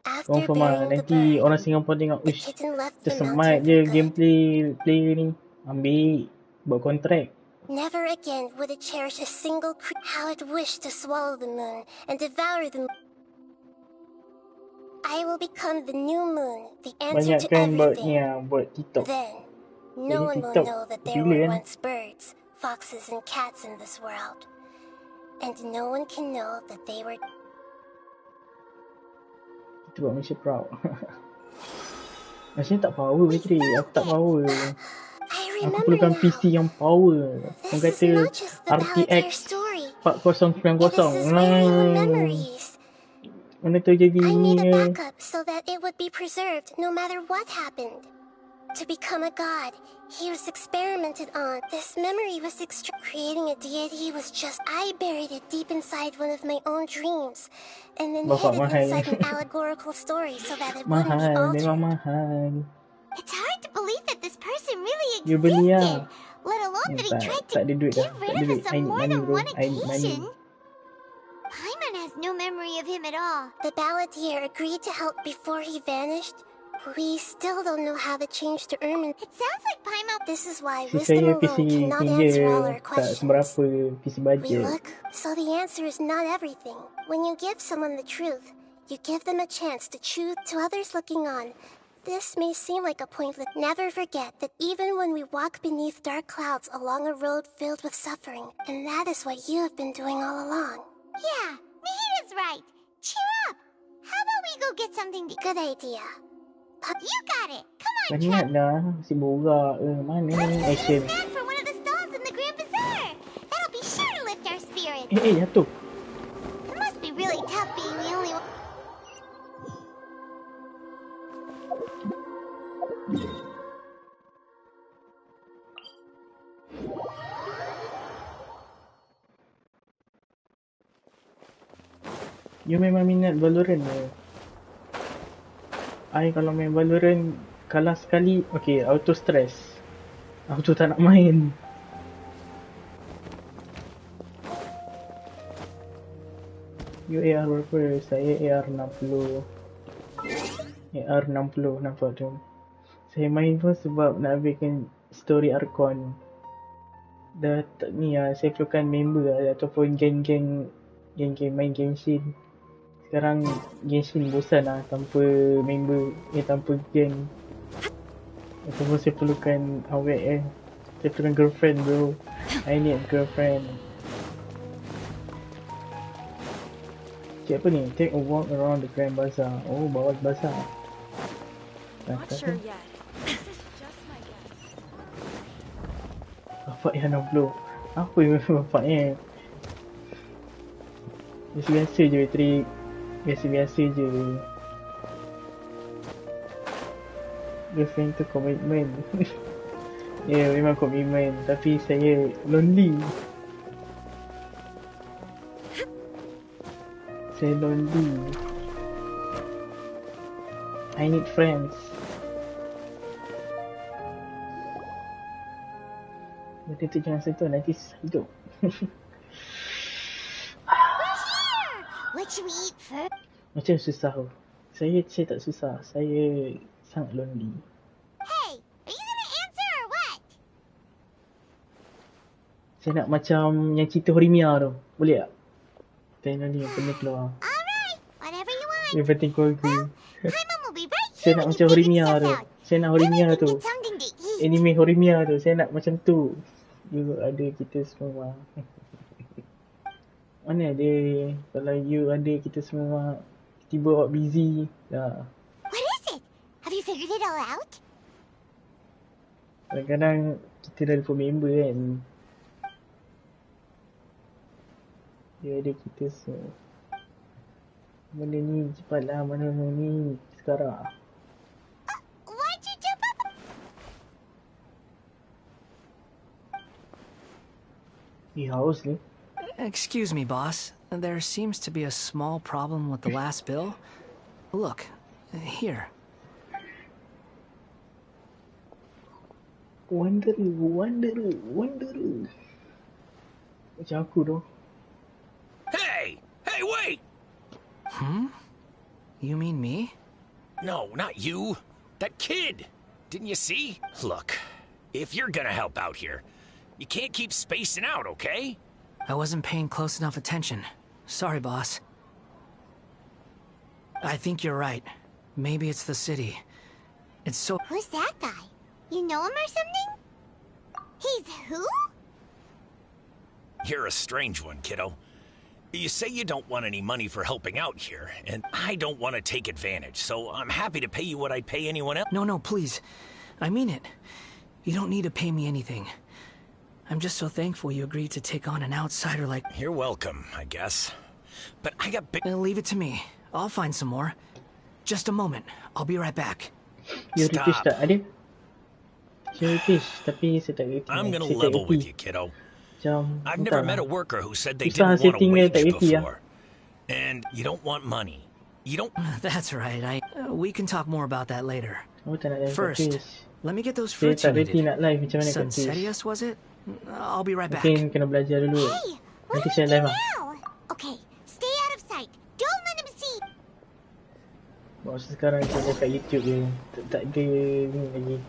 After Confirm lah. burying the Nanti bird, orang Singapura tengok, the uish, kitten left the tersemat mountain je for good. gameplay player ni. Ambil. Buat kontrak. Never again would it cherish a single how it wished to swallow the moon and devour the moon. I will become the new moon, the answer to Banyakkan buat everything. ni lah, buat TikTok. Then, Jadi no one will TikTok know that there gila were kan. once birds, foxes, and cats in this world. And no one can know that they were... Itu buat Malaysia proud. Malaysia tak power Patrick. Aku tak power. Aku perlukan PC yang power. Orang kata RTX 4090. Mana tu jadi I ni need a ke? backup so that it would be preserved no matter what happened. To become a god, he was experimented on. This memory was creating a deity was just... I buried it deep inside one of my own dreams, and then hid it inside an allegorical story so that it wouldn't be Mahal, altered. memang mahal. It's hard to believe that this person really You beli existed, lah. let alone that he tried to Tak ada duit dah. get Tak rid ada of duit. us I on need more money than bro. one I need money. occasion. Paimon has no memory of him at all. The balladeer agreed to help before he vanished. We still don't know how to change the ermine. It sounds like Paimon... This is why Si wisdom saya alone PC cannot ni answer all je our tak questions. seberapa PC We budget. look, so the answer is not everything. When you give someone the truth, you give them a chance to choose. To others looking on, this may seem like a pointless... Never forget that even when we walk beneath dark clouds along a road filled with suffering, and that is what you have been doing all along. Yeah, Nihita's right. Cheer up. How about we go get something to... Good idea. You got it. Come on, Banyak dah. Si borak. Mana action. snack for one of the stalls in the Grand Bazaar. That'll be sure to lift our spirits. Jatuh. It must be really tough being the only one. You memang minat Valorant ke? I kalau main Valorant kalah sekali, okay, auto stress. Auto tak nak main. You AR berapa? Saya AR 60. AR 60 nampak tu. Saya main pun sebab nak habiskan story Archon. Dah tak ni lah, saya perlukan member lah, ataupun geng-geng main Genshin. Sekarang Genshin bosan lah tanpa member, tanpa geng. Ataupun saya perlukan awet saya perlukan girlfriend bro. I need girlfriend. Cik apa ni? Take a walk around the Grand Bazaar. Oh, bawah bazar. Not sure yet. This is just my guess. Bapak yang 60. Apa yang bapaknya? Biasa-biasa je Trik. Biasa-biasa je. Girlfriend tu komitmen. Ya, memang komitmen. Tapi saya lonely. Saya lonely. I need friends. Benda tu jangan sentuh, nanti hidup. What should we eat first? Macam susah tu. Saya tak susah. Saya sangat lonely. Hey, are you gonna answer or what? Saya nak macam yang cerita Horimiya tu. Boleh tak? Tengok ni yang pernah keluar. Alright, whatever you want. Yang penting keluarga. Paimon will be right Saya here nak when macam you figure Horimiya stuff tu. out. Saya nak Horimiya Then we tu. can get something to eat. Anime Horimiya tu. Saya nak macam tu. You ada kita semua. Mana ada, kalau you ada, kita semua tiba awak busy dah. What is it? Have you figured it all out? Kadang-kadang kita dah lupa member kan. Dia ada kita semua. Mana ni, cepatlah, mana ni, sekarang. Why'd you jump up? Haus ni. Excuse me, boss. There seems to be a small problem with the last bill. Look, here. Wonder. Macam aku tu. Hey! Hey, wait! You mean me? No, not you. That kid. Didn't you see? Look, if you're gonna help out here, you can't keep spacing out, okay? I wasn't paying close enough attention. Sorry, boss. I think you're right. Maybe it's the city. It's so... Who's that guy? You know him or something? He's who? You're a strange one, kiddo. You say you don't want any money for helping out here, and I don't want to take advantage, so I'm happy to pay you what I'd pay anyone else. No, please. I mean it. You don't need to pay me anything. I'm just so thankful you agreed to take on an outsider like... You're welcome, I guess. But I got big... Leave it to me. I'll find some more. Just a moment. I'll be right back. Stop. Tak ada? Tapi saya tak reti. I'm gonna level with you, kiddo. I've never met a worker who said they didn't want a wage before. And you don't want money. You don't... That's right. We can talk more about that later. First, let me get those fruits you needed. Sunsetius, was it? I'll be right back. Mungkin kena belajar dulu. Hey, what Nanti do saya we do live now? Okay, stay out of sight. Don't let him see. Maksud sekarang saya kat YouTube je. Tak ada ni lagi.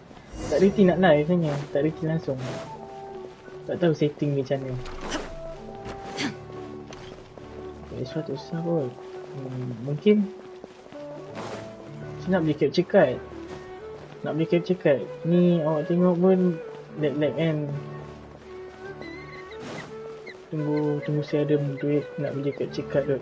Tak reti nak live sebenarnya. Tak reti langsung. Tak tahu setting macam mana. PS5 tak susah pun. Mungkin saya nak beli capture card. Ni awak tengok pun lag kan. Tunggu saya ada duit nak beli capture card tu.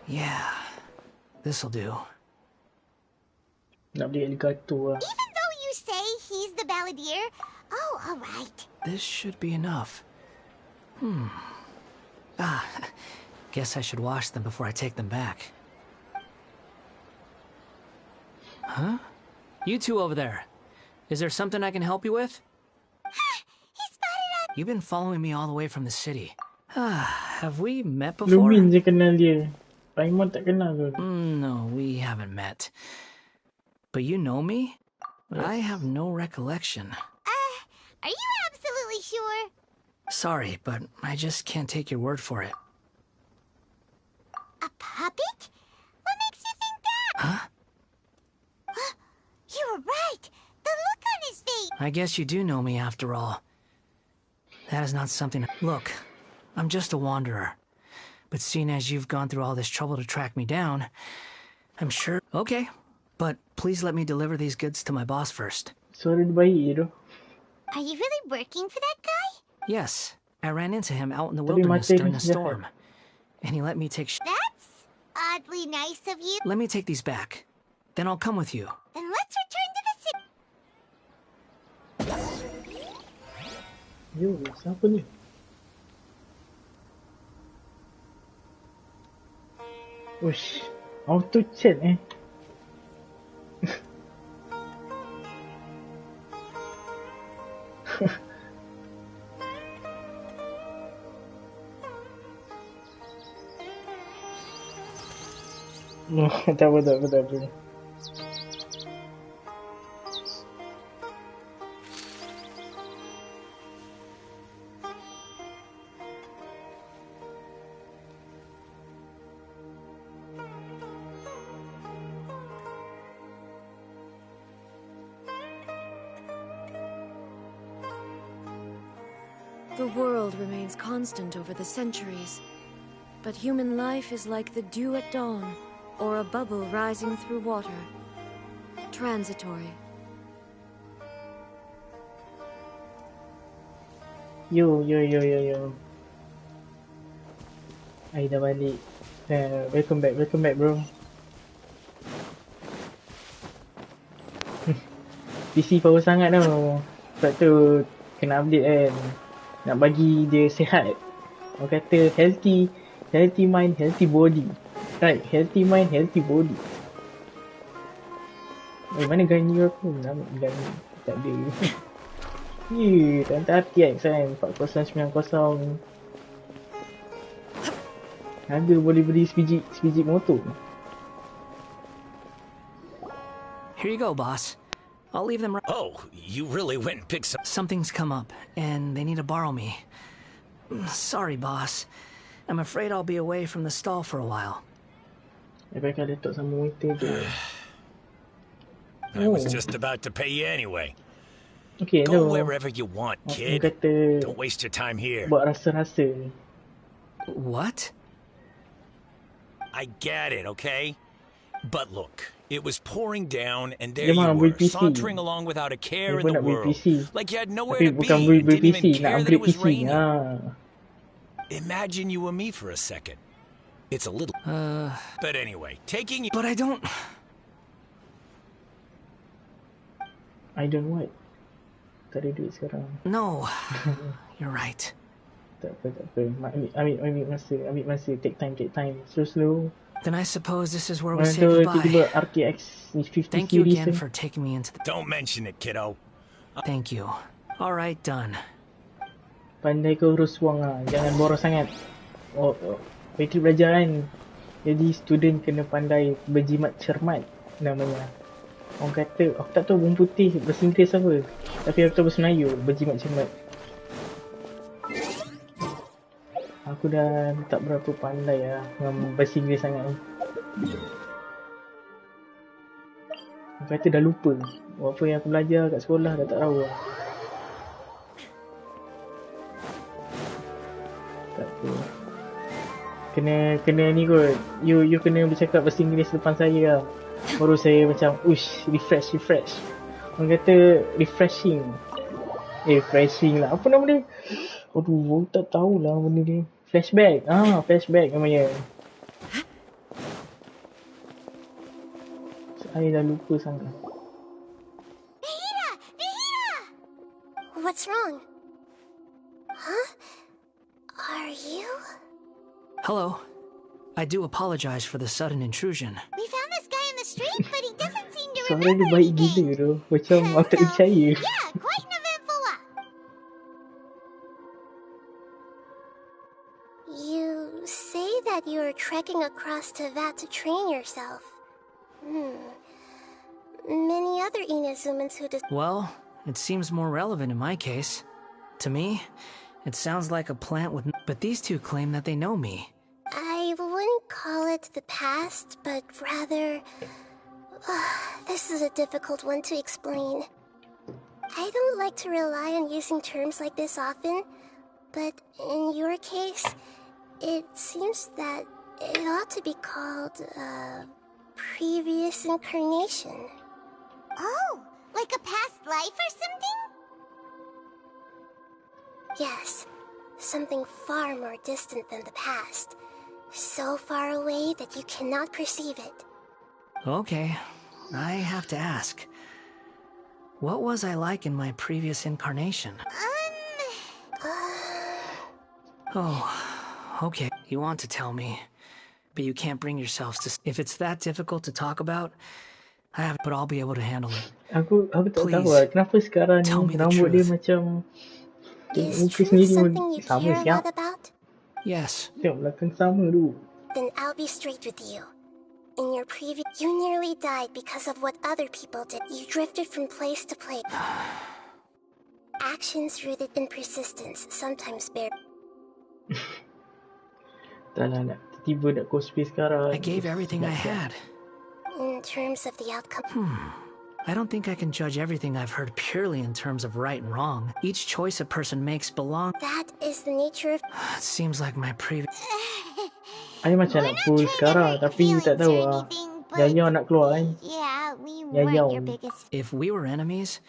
Yeah, this'll do. Nak beli alligator lah. Even though you say he's the balladeer, oh, alright. This should be enough. Guess I should wash them before I take them back. Huh? You two over there. Is there something I can help you with? He spotted us. You've been following me all the way from the city. Have we met before? Lumin je kenal dia. Paimon tak kenal ke? No, we haven't met. But you know me? Yes. I have no recollection. Are you absolutely sure? Sorry, but I just can't take your word for it. A puppet? What makes you think that? Huh? You were right. The look on his face. I guess you do know me after all. That is not something... Look, I'm just a wanderer. But seeing as you've gone through all this trouble to track me down, I'm sure... Okay, but please let me deliver these goods to my boss first. Suara dia baik tu. Are you really working for that guy? Yes, I ran into him out in the wilderness during the storm. And he let me take... That's oddly nice of you. Let me take these back. Then I'll come with you. Then let's return to the city. Yo, siapa ni? Ush, auto chat tak apa. The world remains constant over the centuries, but human life is like the dew at dawn, or a bubble rising through water. transitory. Yo. I dah balik. Welcome back bro. PC power sangat tau. Sebab tu kena update kan. Nak bagi dia sihat. Orang kata healthy mind, healthy body. Right, healthy mind, healthy body. Mana ganyu aku? Nama ganyu. Tak ada. Tak RTX kan 4090. Ada boleh beli sebiji motor. Here you go, boss. I'll leave them. Oh, you really went and picked some. Something's come up, and they need to borrow me. Sorry, boss. I'm afraid I'll be away from the stall for a while. I was just about to pay you anyway. Okay, go wherever you want, kid. Don't waste your time here. Buat rasa-rasa. What? I get it, okay? But look, it was pouring down, and there you were, sauntering along without a care in the world. Like you had nowhere to be, and didn't even care that it was raining. Imagine you were me for a second. It's a little... But anyway, taking you... But I don't... I don't what? Tak ada duit sekarang. No, you're right. Tak apa. Ambil masa. Take time. Slow. Then I suppose this is where we say goodbye. Tiba-tiba RTX 50 Thank you again for taking me into the... Don't mention it, kiddo. Thank you. All right, done. Pandai kau urus wang lah. Jangan boros sangat. Petri belajar kan. Jadi student kena pandai berjimat cermat namanya. Orang kata, aku tak tahu bumbu putih bahasa Inggeris apa. Tapi aku tahu bahasa Melayu, berjimat cermat. Aku dah tak berapa pandai lah dengan bahasa Inggeris sangat ni. Aku kata dah lupa. Apa yang aku belajar kat sekolah dah tak tahu lah. Tak apa. Kena ni kot. You kena bercakap bahasa Inggeris depan saya lah. Baru saya macam, refresh. Orang kata refreshing. Refreshing lah. Apa nama dia? Aduh, tak tahulah benda ni. Flashback. Flashback namanya. Saya dah lupa sangat. Nahida! What's wrong? Huh? Are you? Hello. I do apologize for the sudden intrusion. We found this guy in the street, but he doesn't seem to Suara dia baik gila tu. Macam aku tak percaya. Yeah, quite an eventful one. You say that you're trekking across Teyvat to train yourself. Many other Inazumans who Well, it seems more relevant in my case. To me, it sounds like a plant with... But these two claim that they know me. I wouldn't call it the past, but rather... this is a difficult one to explain. I don't like to rely on using terms like this often, but in your case, it seems that it ought to be called previous incarnation. Oh, like a past life or something? Yes, something far more distant than the past. So far away that you cannot perceive it. Okay, I have to ask. What was I like in my previous incarnation? Oh, okay. You want to tell me, but you can't bring yourselves to... If it's that difficult to talk about, but I'll be able to handle it. Aku tak tahu lah, kenapa sekarang ni rambut dia macam... Muka sendiri sama siap. Yes. Tengok belakang sama tu. Then I'll be straight with you. In your previous... You nearly died because of what other people did. You drifted from place to place. Actions rooted in persistence sometimes bear... Tak lah, tiba nak cosplay sekarang. I gave everything I had. In terms of the outcome... I don't think I can judge everything I've heard purely in terms of right and wrong. Each choice a person makes belongs... That is the nature of... It seems like my previous... I macam nak pull sekarang, tapi tak tahu lah. Jaya nak keluar kan. Yeah, out we weren't your biggest... If we were enemies,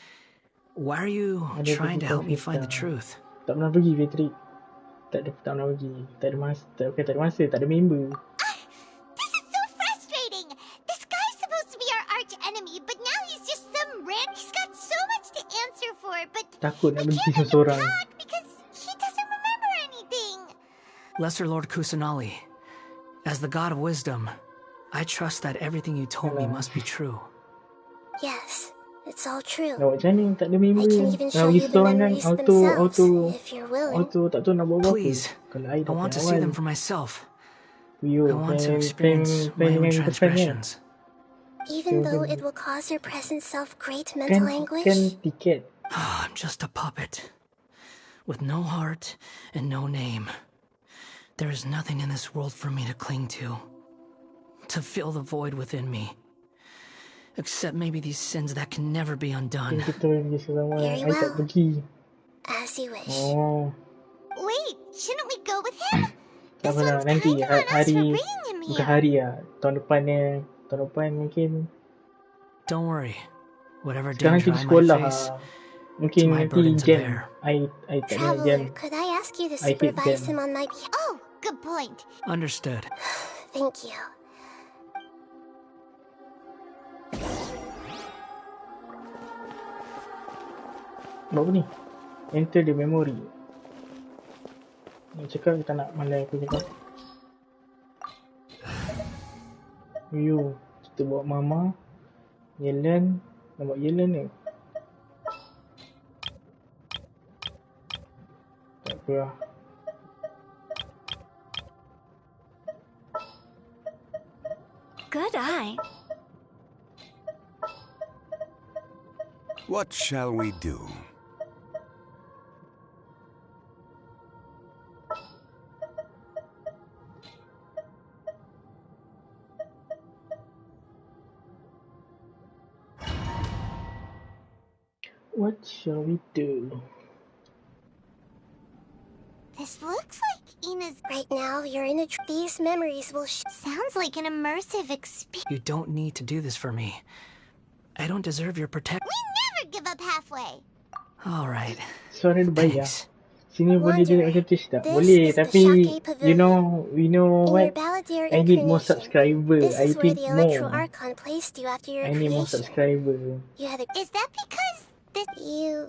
why are you trying to help me find the truth? Tak pernah pergi Patrick. Tak pernah pergi. Tak ada masa, tak ada masa, tak ada member. This is so frustrating. This guy's supposed to be our arch enemy, but now he's just some random. He's got so much to answer for, but takut nak berhenti seorang. Because he doesn't remember anything. Lesser Lord Kusanali, as the god of wisdom, I trust that everything you told me must be true. Yes, it's all true. Nak macam ni, tak ada member. Nak pergi seorang kan, auto, tak tahu nak buat apa. Please, I want to see them for myself. I want to experience my own transgressions. Even though it will cause your present self great mental anguish? I'm just a puppet, with no heart and no name. There is nothing in this world for me to cling to fill the void within me. Except maybe these sins that can never be undone. Very well. As you wish. Wait, shouldn't we go with him? Tak apalah, nanti hari, bukan hari lah. Tahun depan mungkin. Don't worry. Whatever danger I might face, mungkin nanti jam. I tak ada jam. Could I ask you to supervise him on my behalf? Oh, good point. Understood. Thank you. Buat apa ni? Enter the memory. Nak cakap kita nak malai aku cakap. Yo, kita bawa mama. Yelan. Nak buat Yelan ni. Tak apa lah. Good eye. What shall we do? What shall we do? This looks like Ina's... Right now, you're in a... These memories will... Sounds like an immersive experience. You don't need to do this for me. I don't deserve your protection. We never give up halfway. Alright. Suara dia baik lah. Sini boleh dia nak touch tak? Boleh, tapi we know what? I need more subscriber. I need more. I need more subscriber. Is that because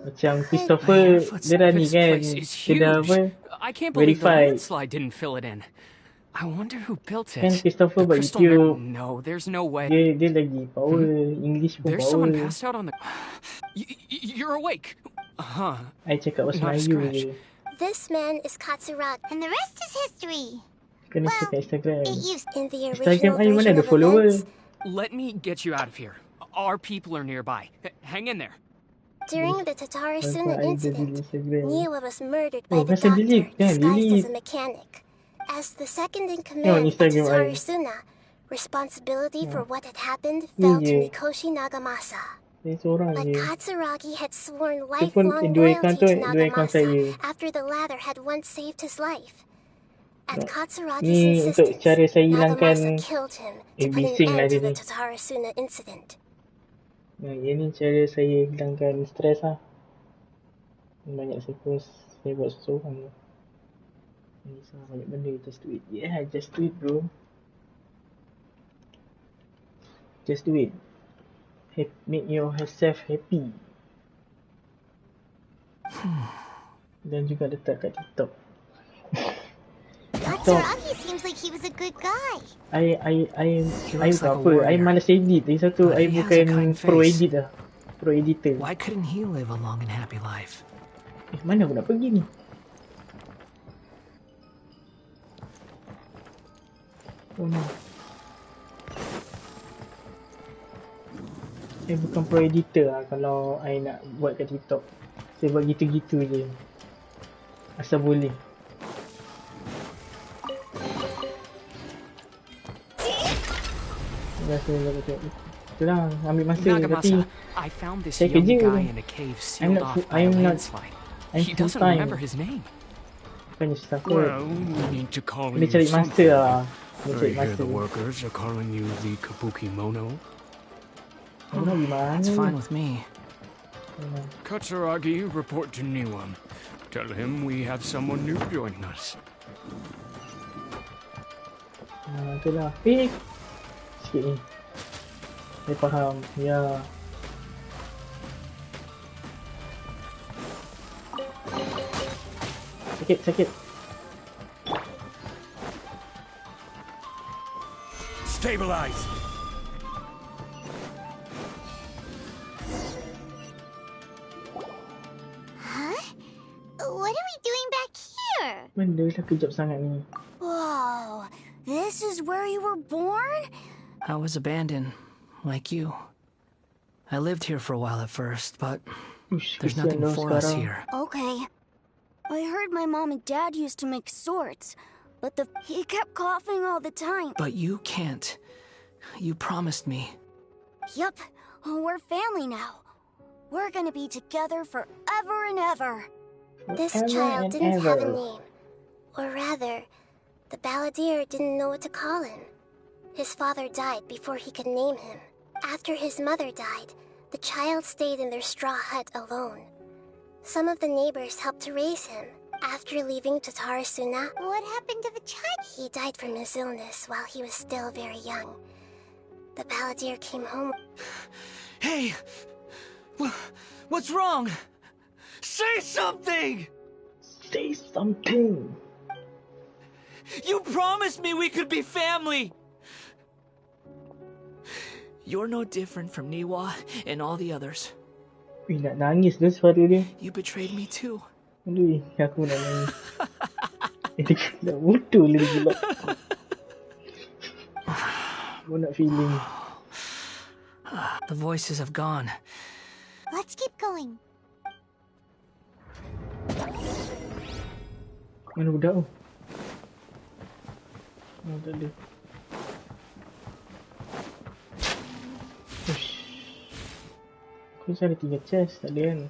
macam Christopher dia dah ni kan, dia dah apa, I can't believe the landslide didn't fill it in. I wonder who built it. Kan Christopher buat YouTube. No, there's no way. Dia lagi power, English pun there's power. Someone passed out on the... You're awake. I cakap bahasa Melayu je. This man is Katsuragi, and the rest is history. Kena cakap Instagram. In the Instagram I mana ada follower. Let me get you out of here. Our people are nearby. Hang in there. During the Tatarasuna incident, Niwa was murdered by the doctor disguised as a mechanic. As the second in command of Tatarasuna, responsibility for what had happened fell to Mikoshi Nagamasa. But Katsuragi had sworn lifelong loyalty to Nagamasa after the latter had once saved his life. At Katsuragi's insistence, Nagamasa killed him to put an end to the Tatarasuna incident. Ini cara saya hilangkan stres lah. Banyak saya buat seorang. Ini salah banyak benda, just do it. Yeah, just do it bro. Just do it. Make yourself happy. Dan juga letak kat TikTok. Katsuragi seems like he was a good guy. I apa? I malas edit. Lagi satu, I bukan pro edit lah. Pro editor. Why couldn't he live a long and happy life? Mana aku nak pergi ni? Oh no. I bukan pro editor lah kalau I nak buat kat TikTok. Saya buat gitu-gitu je. Asal boleh. Itulah, ambil masa tapi saya kerja. I'm not full time. Bukannya staff work. Kena cari masa lah. Kena cari masa. That's fine with me. Katsuragi, report to Niwa. Tell him we have someone new joining us. Itulah. Sikit ni. Saya faham. Ya. Sakit. Stabilize. What are we doing back here? Benda lah kejap sangat ni. Whoa, this is where you were born? I was abandoned, like you. I lived here for a while at first, but there's nothing for us here. Okay. I heard my mom and dad used to make swords, but he kept coughing all the time. But you can't. You promised me. Yup, we're family now. We're gonna be together forever and ever. This child didn't have a name. Or rather, the balladeer didn't know what to call him. His father died before he could name him. After his mother died, the child stayed in their straw hut alone. Some of the neighbors helped to raise him. After leaving Tatarasuna, what happened to the child? He died from his illness while he was still very young. The balladeer came home. Hey! What's wrong? Say something! Say something! You promised me we could be family! You're no different from Niwa and all the others. Nak nangis dah suara dia. You betrayed me too. Aduh, aku nak nangis. Dia nak butuh lagi pula. Aku nak feeling. The voices have gone. Let's keep going. Mana budak tu? Oh, tak ada. Ush. Aku rasa ada 3 chest, tak ada kan?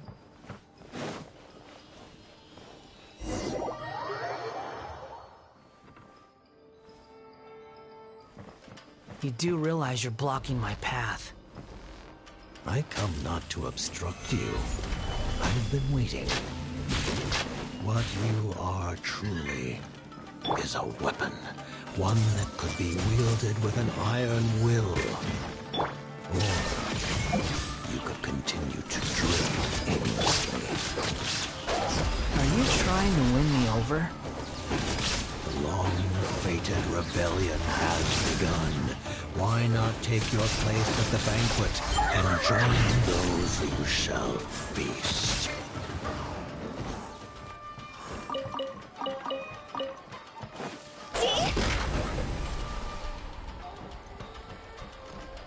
You do realize you're blocking my path. I come not to obstruct you. I've been waiting. What you are truly is a weapon. One that could be wielded with an iron will. Or you could continue to drift aimlessly. Are you trying to win me over? The long-fated rebellion has begun. Why not take your place at the banquet and join those who shall feast?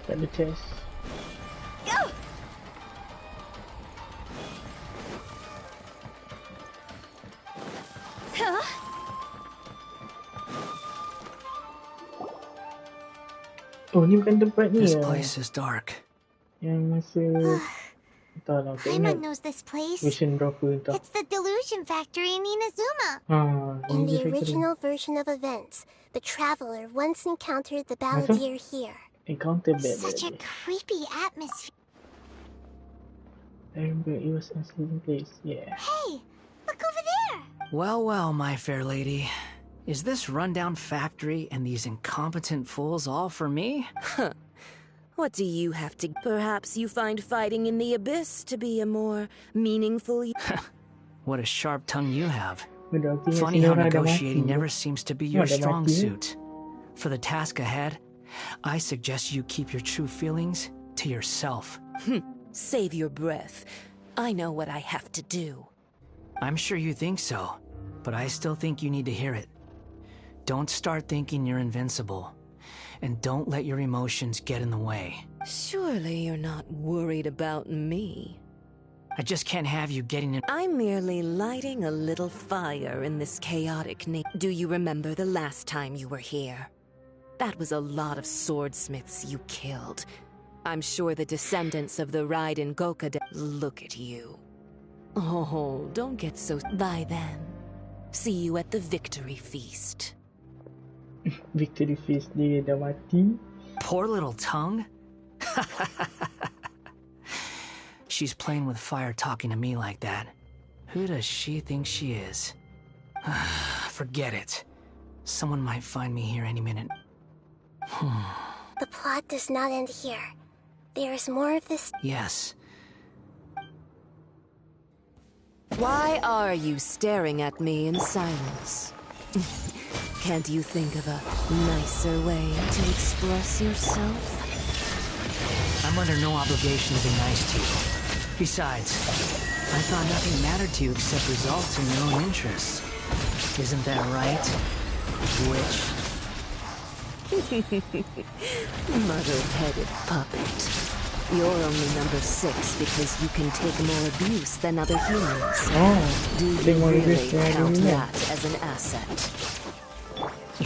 Tak ada chest. Oh, ni bukan tempat ni. This place is dark. Yang masa entahlah, tak Paimon ingat knows this place. version berapa entah. It's the delusion factory in Inazuma. In the original version of events, the traveler once encountered the balladeer here. Encounter Such a creepy atmosphere. I remember it was a sleeping place. Yeah. Hey, look over there. Well, well, my fair lady. Is this rundown factory and these incompetent fools all for me? Huh. What do you have to... Perhaps you find fighting in the abyss to be a more meaningful... What a sharp tongue you have. Funny Funny how negotiating never seems to be your strong suit. For the task ahead, I suggest you keep your true feelings to yourself. Save your breath. I know what I have to do. I'm sure you think so, but I still think you need to hear it. Don't start thinking you're invincible. And don't let your emotions get in the way. Surely you're not worried about me. I just can't have you getting in. I'm merely lighting a little fire in this chaotic Do you remember the last time you were here? That was a lot of swordsmiths you killed. I'm sure the descendants of the Raiden Gokuden... Look at you. Oh, don't get so... By then. See you at the victory feast. Victory feast dia dah mati. Poor little tongue. she's playing with fire talking to me like that. Who does she think she is? Forget it. Someone might find me here any minute. The plot does not end here. There is more of this. Yes. Why are you staring at me in silence? Can't you think of a nicer way to express yourself? I'm under no obligation to be nice to you. Besides, I thought nothing mattered to you except results in your own interests. Isn't that right, witch? Muddle-headed puppet. You're only number 6 because you can take more abuse than other humans. Do you really count that as an asset?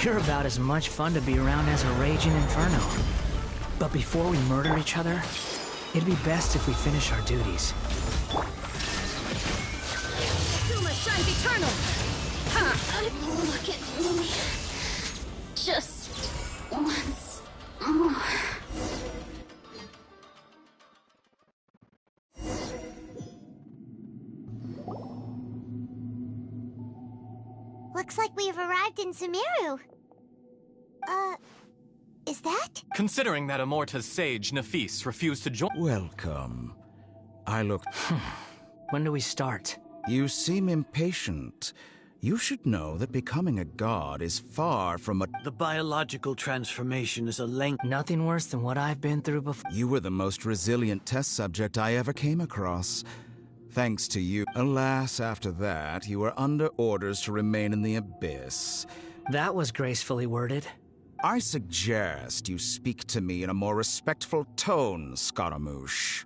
You're about as much fun to be around as a raging inferno. But before we murder each other, it'd be best if we finish our duties. Suma shines eternal! Ha! Look at me. Just once more. Looks like we've arrived in Sumeru. Is that? Considering that Amorta's sage, Nafis, refused to join— Welcome. I look— When do we start? You seem impatient. You should know that becoming a god is far from a— The biological transformation is a length— Nothing worse than what I've been through before. You were the most resilient test subject I ever came across. Thanks to you. Alas, after that, you were under orders to remain in the abyss. That was gracefully worded. I suggest you speak to me in a more respectful tone, Scaramouche.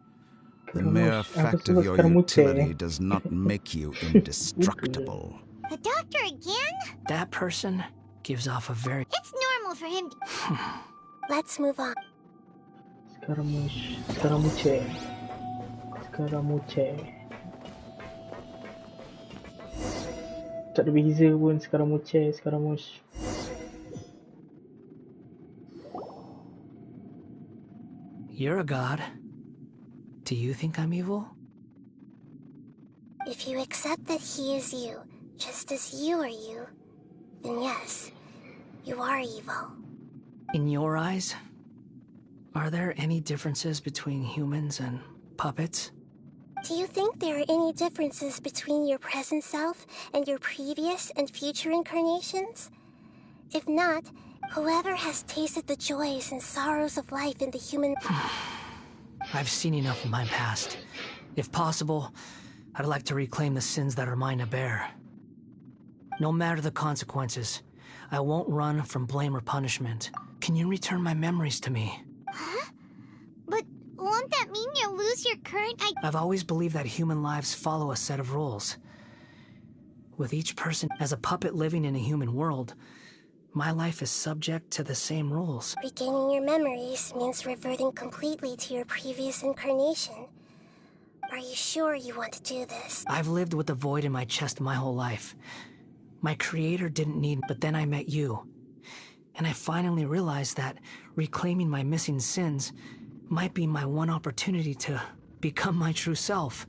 The mere fact of your utility does not make you indestructible. The doctor again? That person gives off a very— It's normal for him to— Let's move on. Scaramuche. Tak ada beza pun Scaramuche. You're a god. Do you think I'm evil? If you accept that he is you, just as you are you, then yes, you are evil. In your eyes, are there any differences between humans and puppets? Do you think there are any differences between your present self and your previous and future incarnations? If not, whoever has tasted the joys and sorrows of life in the human— I've seen enough of my past. If possible, I'd like to reclaim the sins that are mine to bear. No matter the consequences, I won't run from blame or punishment. Can you return my memories to me? Huh? But won't that mean you'll lose your current— I've always believed that human lives follow a set of rules. With each person as a puppet living in a human world, my life is subject to the same rules. Regaining your memories means reverting completely to your previous incarnation. Are you sure you want to do this? I've lived with the void in my chest my whole life. My creator didn't need— but then I met you. And I finally realized that reclaiming my missing sins might be my one opportunity to become my true self.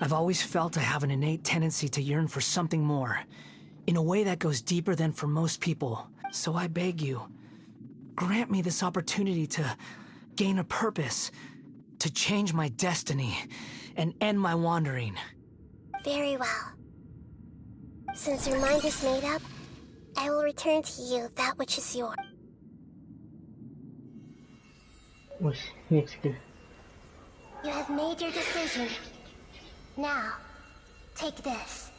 I've always felt I have an innate tendency to yearn for something more, in a way that goes deeper than for most people. So I beg you, grant me this opportunity to gain a purpose, to change my destiny, and end my wandering. Very well. Since your mind is made up, I will return to you that which is yours. You have made your decision. Now, take this.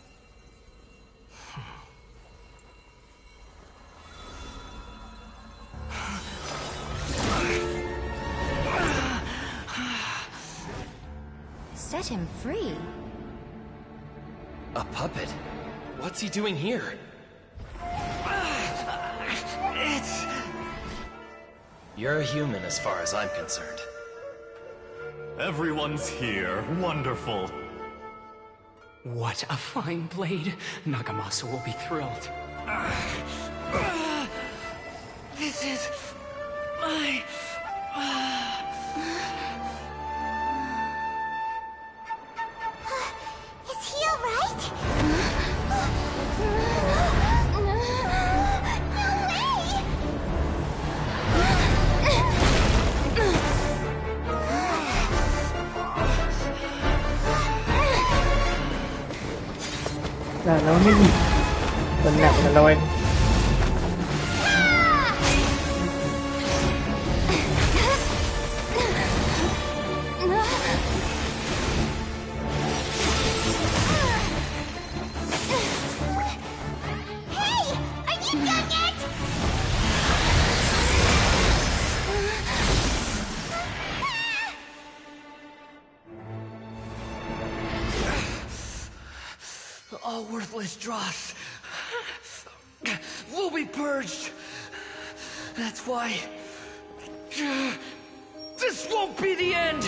Set him free? A puppet? What's he doing here? You're a human as far as I'm concerned. Everyone's here. Wonderful. What a fine blade. Nagamasa will be thrilled. This is my... Is he alright? Lawan lagi. Penat nak lawan. All worthless dross will be purged. That's why this won't be the end.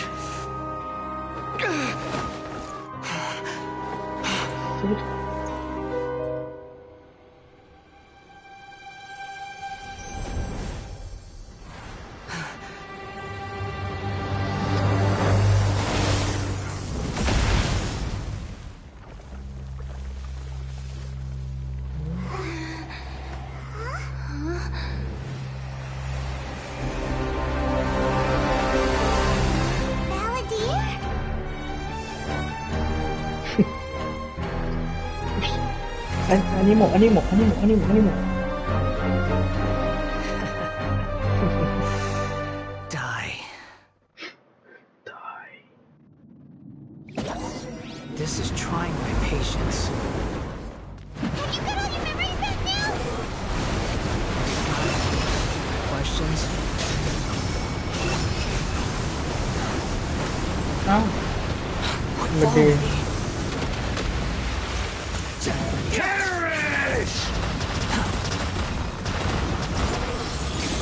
Animo. Die. This is trying my patience. Have you got all your memories back now? Questions? Lebih.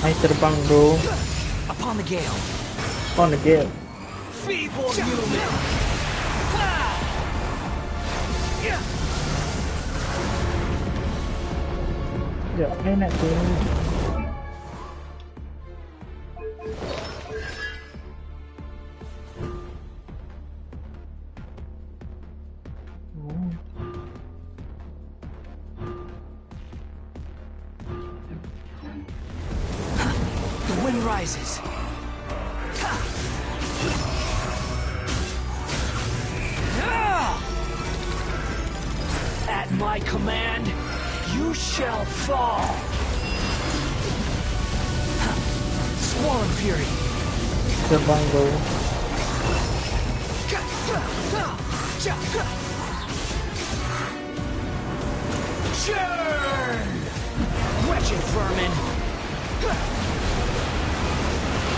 Ayo terbang, bro. Upon the gale. On the gale. Feeble human. Ya, enak tu. The wind rises. At my command, you shall fall. Swarm Fury. Terbang, bro. Churn! Wretched vermin.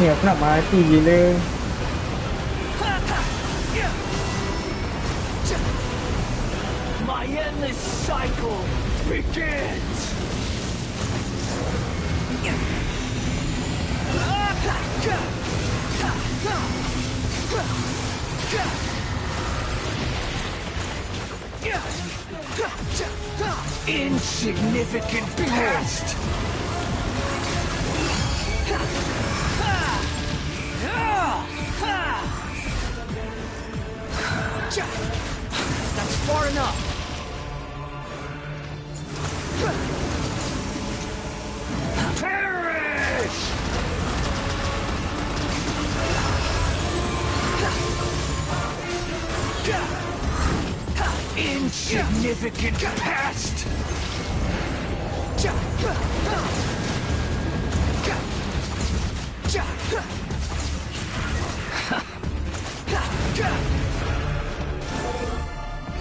Ni aku nak mati gila. My endless cycle begins. Insignificant past. That's far enough. Perish! Insignificant past!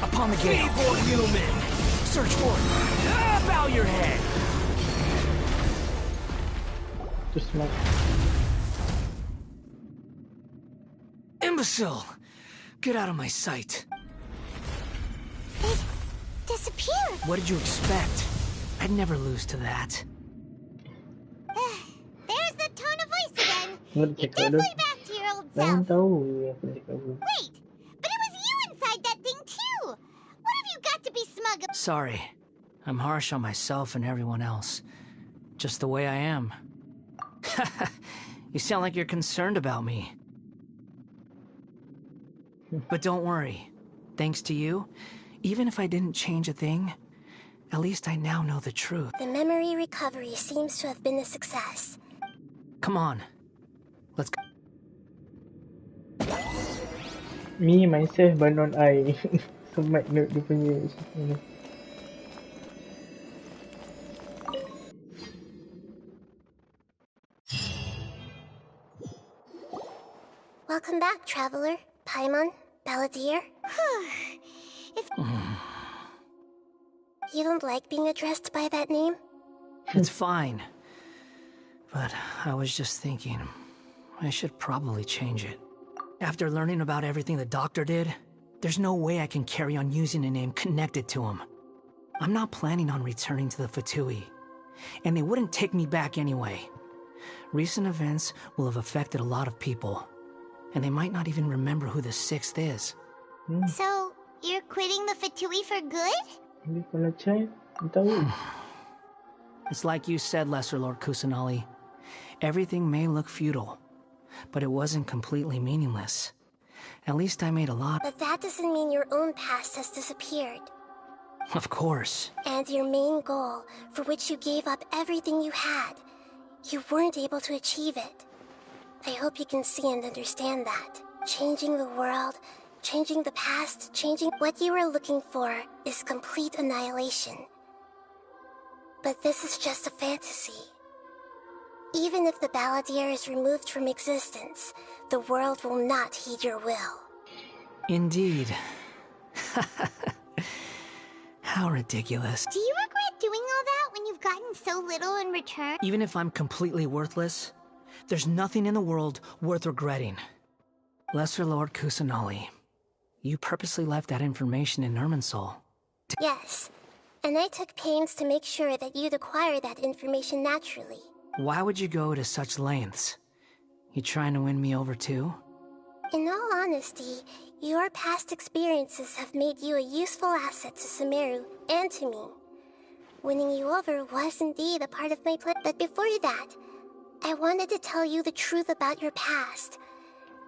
Upon the gate. Feeble human! Search for it. Bow your head! Just like... Imbecile! Get out of my sight. It disappeared. What did you expect? I'd never lose to that. There's the tone of voice again. You're definitely back to your old self. Wait, but it was you inside that thing too. What have you got to be smug about? Sorry. I'm harsh on myself and everyone else. Just the way I am. You sound like you're concerned about me. But don't worry. Thanks to you, even if I didn't change a thing, at least I now know the truth. The memory recovery seems to have been a success. Come on. Let's go. Me, myself, but not I. So might note dia punya ini. Welcome back, traveler. Paimon, Balladeer. You don't like being addressed by that name? It's fine. But I was just thinking, I should probably change it. After learning about everything the doctor did, there's no way I can carry on using a name connected to him. I'm not planning on returning to the Fatui, and they wouldn't take me back anyway. Recent events will have affected a lot of people, and they might not even remember who the sixth is. So, you're quitting the Fatui for good? It's like you said, Lesser Lord Kusanali. Everything may look futile, but it wasn't completely meaningless. At least I made a lot. But that doesn't mean your own past has disappeared. Of course. And your main goal, for which you gave up everything you had, you weren't able to achieve it. I hope you can see and understand that. Changing the world, changing the past, changing what you were looking for is complete annihilation. But this is just a fantasy. Even if the Balladeer is removed from existence, the world will not heed your will. Indeed. How ridiculous. Do you regret doing all that when you've gotten so little in return? Even if I'm completely worthless, there's nothing in the world worth regretting. Lesser Lord Kusanali, you purposely left that information in Irminsul. Yes, and I took pains to make sure that you'd acquire that information naturally. Why would you go to such lengths? You trying to win me over too? In all honesty, your past experiences have made you a useful asset to Sumeru and to me. Winning you over was indeed a part of my plan, but before that, I wanted to tell you the truth about your past.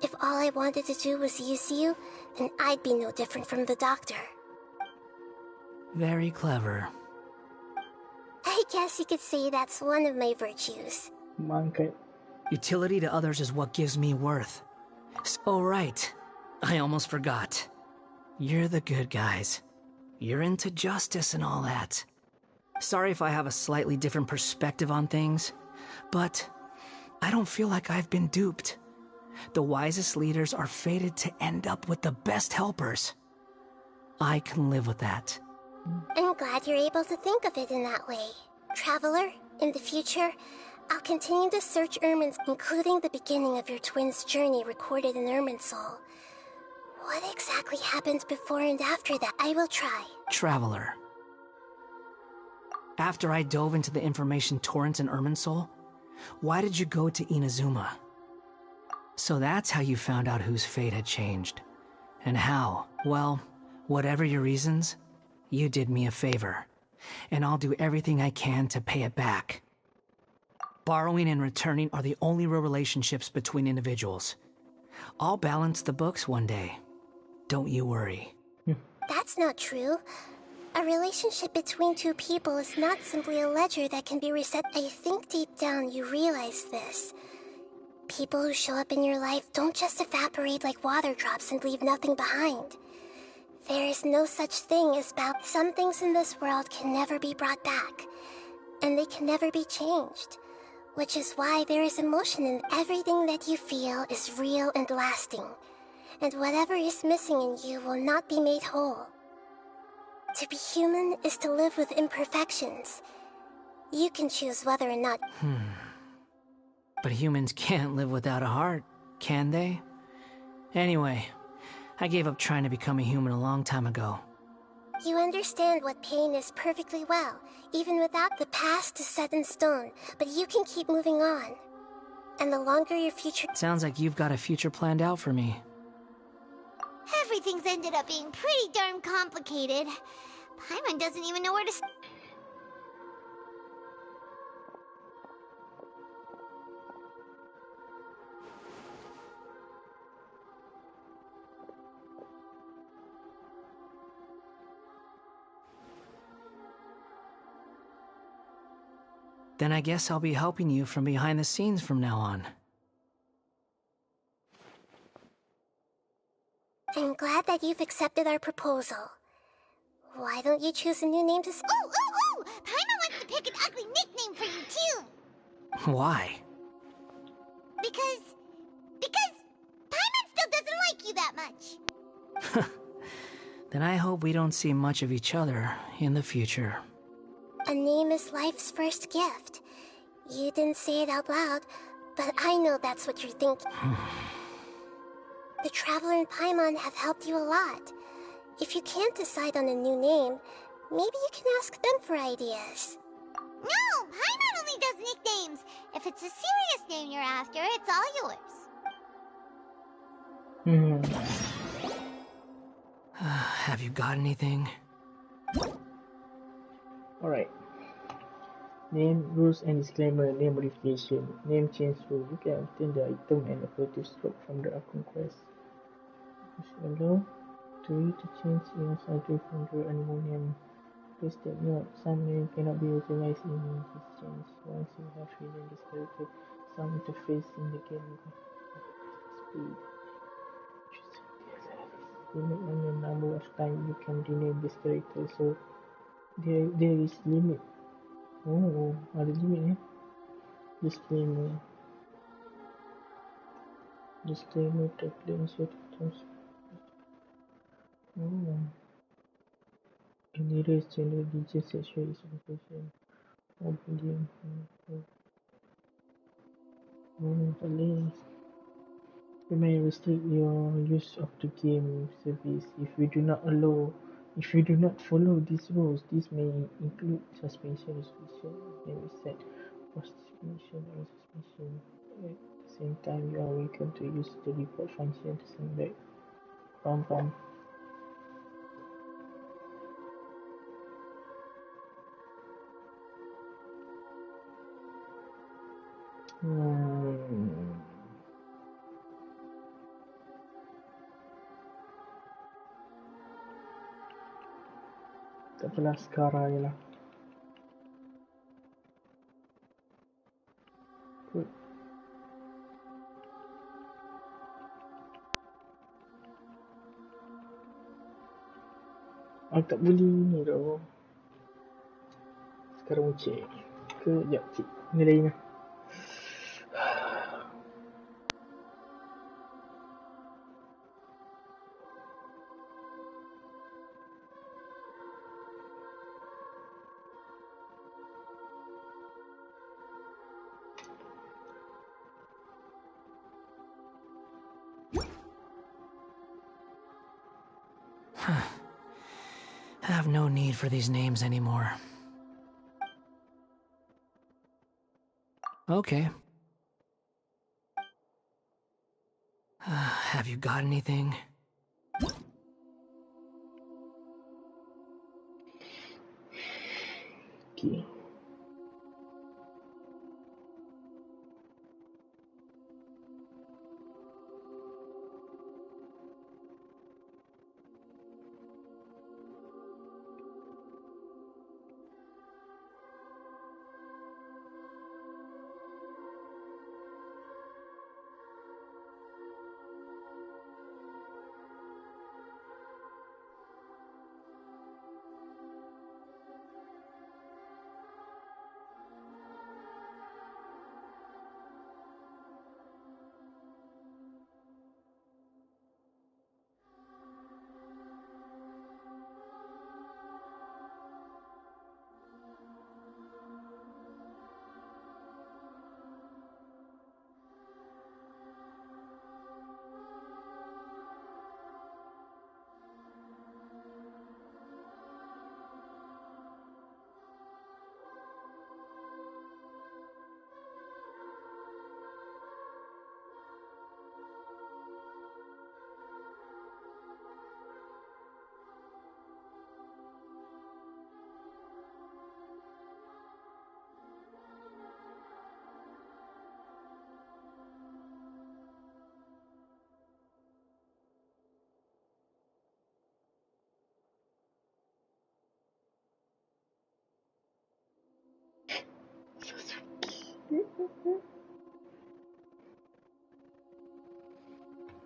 If all I wanted to do was use you, then I'd be no different from the doctor. Very clever. I guess you could say that's one of my virtues. Utility to others is what gives me worth. Oh, right. I almost forgot. You're the good guys. You're into justice and all that. Sorry if I have a slightly different perspective on things, but I don't feel like I've been duped. The wisest leaders are fated to end up with the best helpers. I can live with that. I'm glad you're able to think of it in that way. Traveler, in the future, I'll continue to search Irminsul, including the beginning of your twins' journey recorded in Irminsul. What exactly happened before and after that? I will try. Traveler. After I dove into the information torrents in Irminsul, why did you go to Inazuma? So that's how you found out whose fate had changed. And how? Well, whatever your reasons, you did me a favor, and I'll do everything I can to pay it back. Borrowing and returning are the only real relationships between individuals. I'll balance the books one day. Don't you worry. That's not true. A relationship between two people is not simply a ledger that can be reset. I think deep down you realize this. People who show up in your life don't just evaporate like water drops and leave nothing behind. There is no such thing as bad. Some things in this world can never be brought back, and they can never be changed. Which is why there is emotion in everything that you feel is real and lasting, and whatever is missing in you will not be made whole. To be human is to live with imperfections. You can choose whether or not... But humans can't live without a heart, can they? Anyway, I gave up trying to become a human a long time ago. You understand what pain is perfectly well, even without the past is set in stone, but you can keep moving on. And the longer your future... Sounds like you've got a future planned out for me. Everything's ended up being pretty darn complicated. Paimon doesn't even know where to... Then I guess I'll be helping you from behind the scenes from now on. I'm glad that you've accepted our proposal. Why don't you choose a new name to Oh! Paimon wants to pick an ugly nickname for you, too! Why? Because Paimon still doesn't like you that much. Then I hope we don't see much of each other in the future. A name is life's first gift. You didn't say it out loud, but I know that's what you're thinking. The Traveler and Paimon have helped you a lot. If you can't decide on a new name, maybe you can ask them for ideas. No! Paimon only does nicknames! If it's a serious name you're after, it's all yours. Have you got anything? Alright. Name, rules and disclaimer, name modification, name change rule. You can obtain the item and operative stroke from the Akun quest. Allow to you to change your subject from your animal name. Please take note, some names cannot be utilized in this change. Once you have renamed this character, some interface in the game speed. Limit on the number of times you can rename this character, so there is limit. Oh, ada limit eh? Disclaimer tag insert terms. Oh. Any race, gender, religion, sexual orientation, or belief. Tak boleh. You may restrict your use of the game service if you do not follow these rules. This may include suspension, restriction, and reset for discrimination or suspension. At the same time, you are welcome to use the report function to send back from tak apalah, SCARAAA je lah. Good. Tak boleh ni tau. Sekarang cek. Sekejap cik. Ni lain lah. I have no need for these names anymore. Okay. Have you got anything? Okay.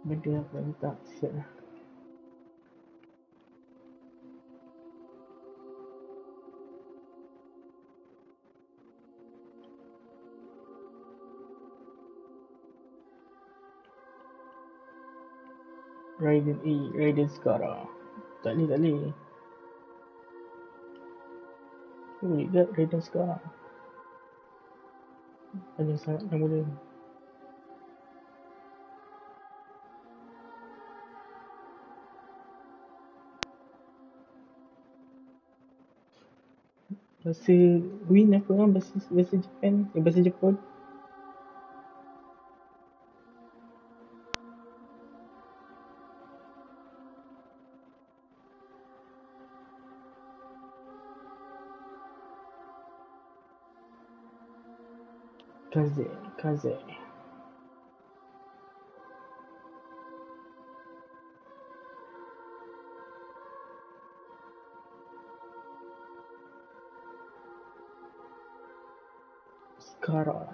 Benda apa ni tak siap lah. Raiden SCARAAA. Tak boleh. Boleh tak Raiden SCARAAA? Ada sangat nama dia. Bahasa Win apa lah? Bahasa Japan? Bahasa Jepun? Kaze. SCARAAA.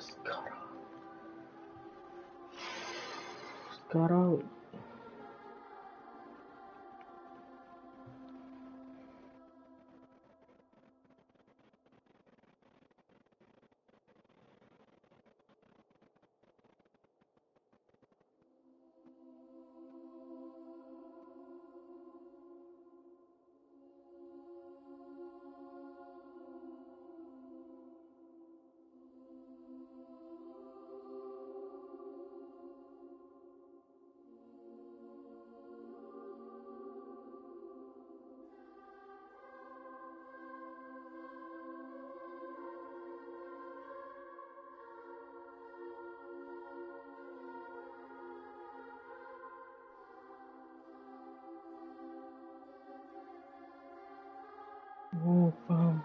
Oh, faham.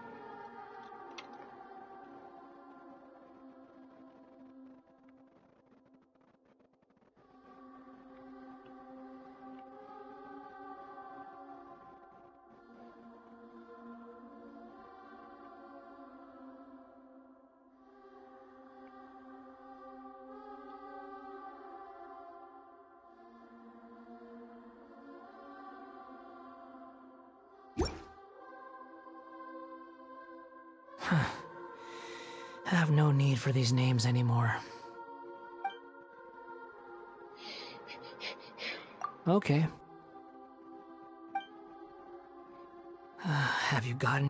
I have no need for these names anymore. Okay. Have you gotten...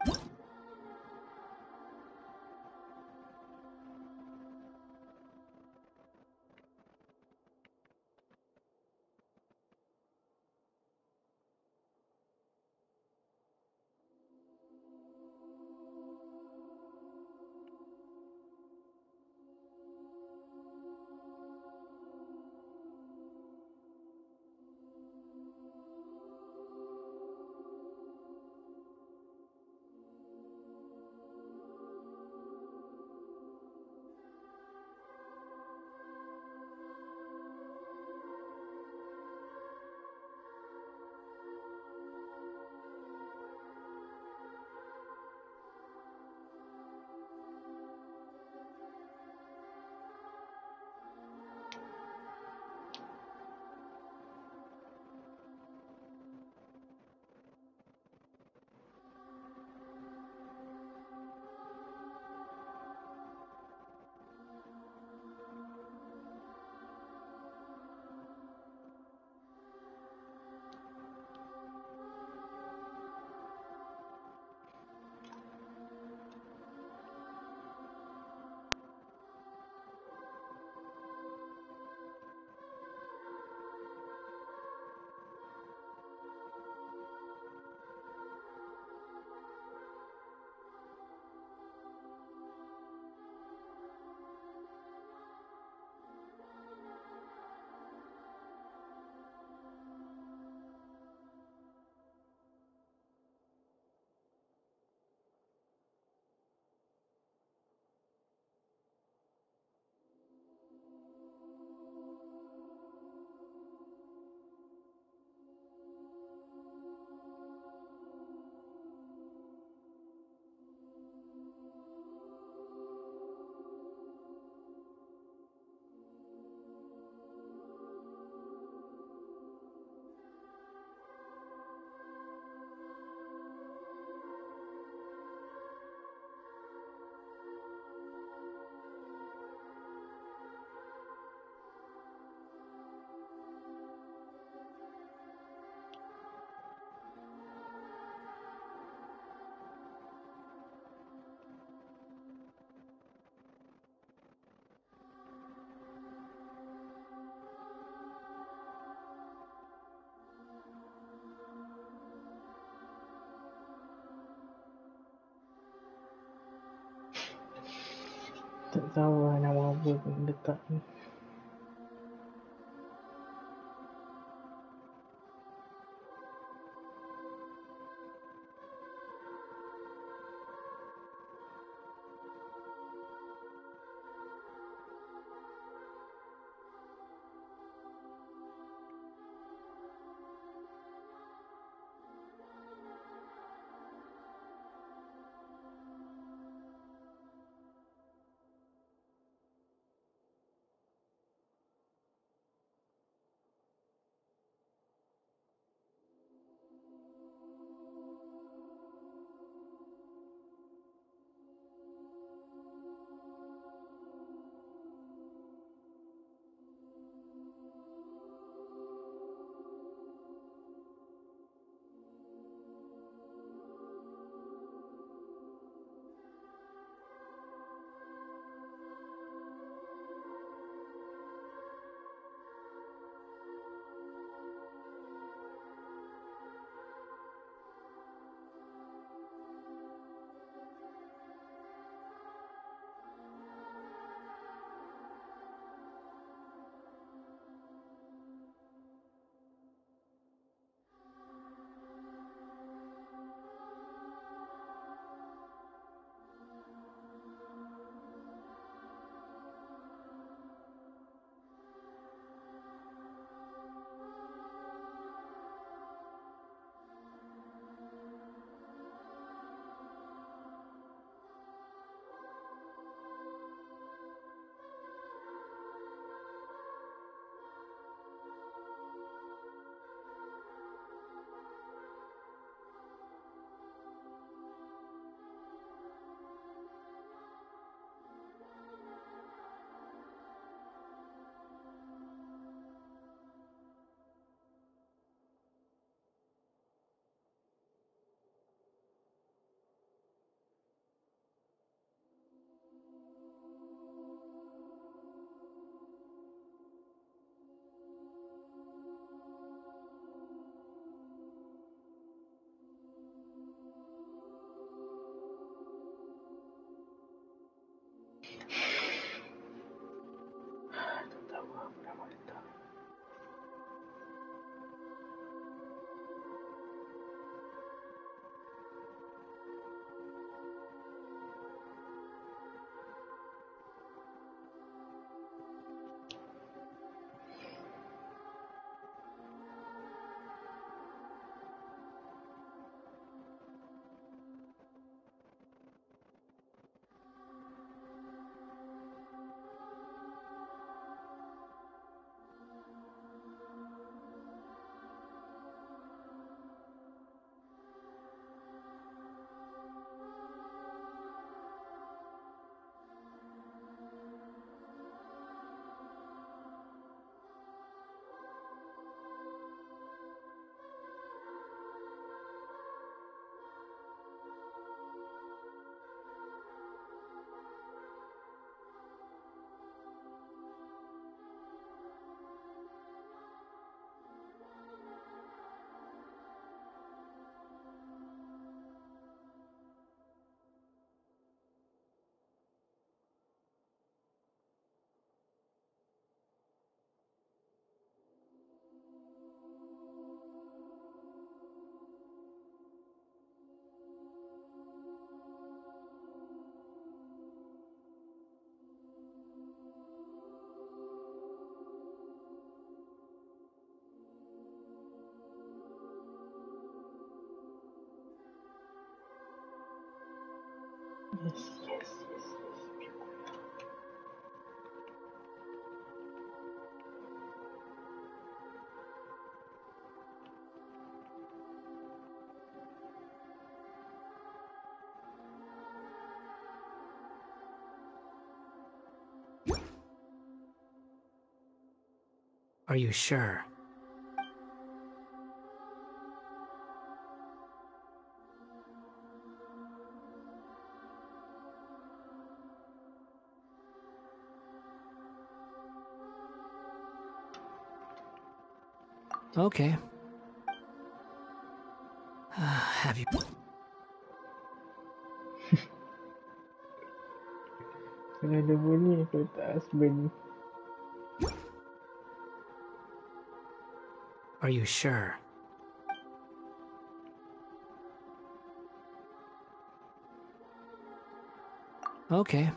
Tak tahu lah nama apa pun letak ni. Yes. Are you sure? Okay. Have you... Kalau dia bunyi aku letak husband. Are you sure? Okay.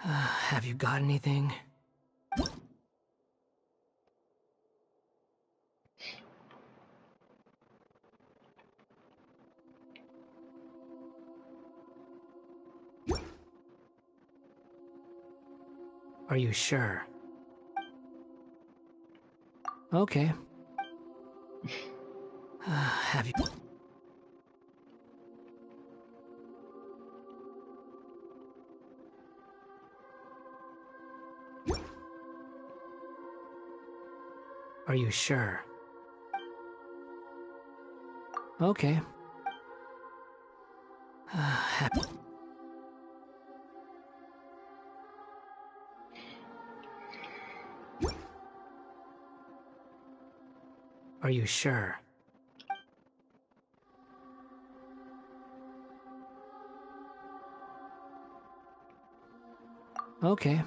Have you got anything? Are you sure? Okay. Have you... Are you sure? Okay. Are you sure? Okay.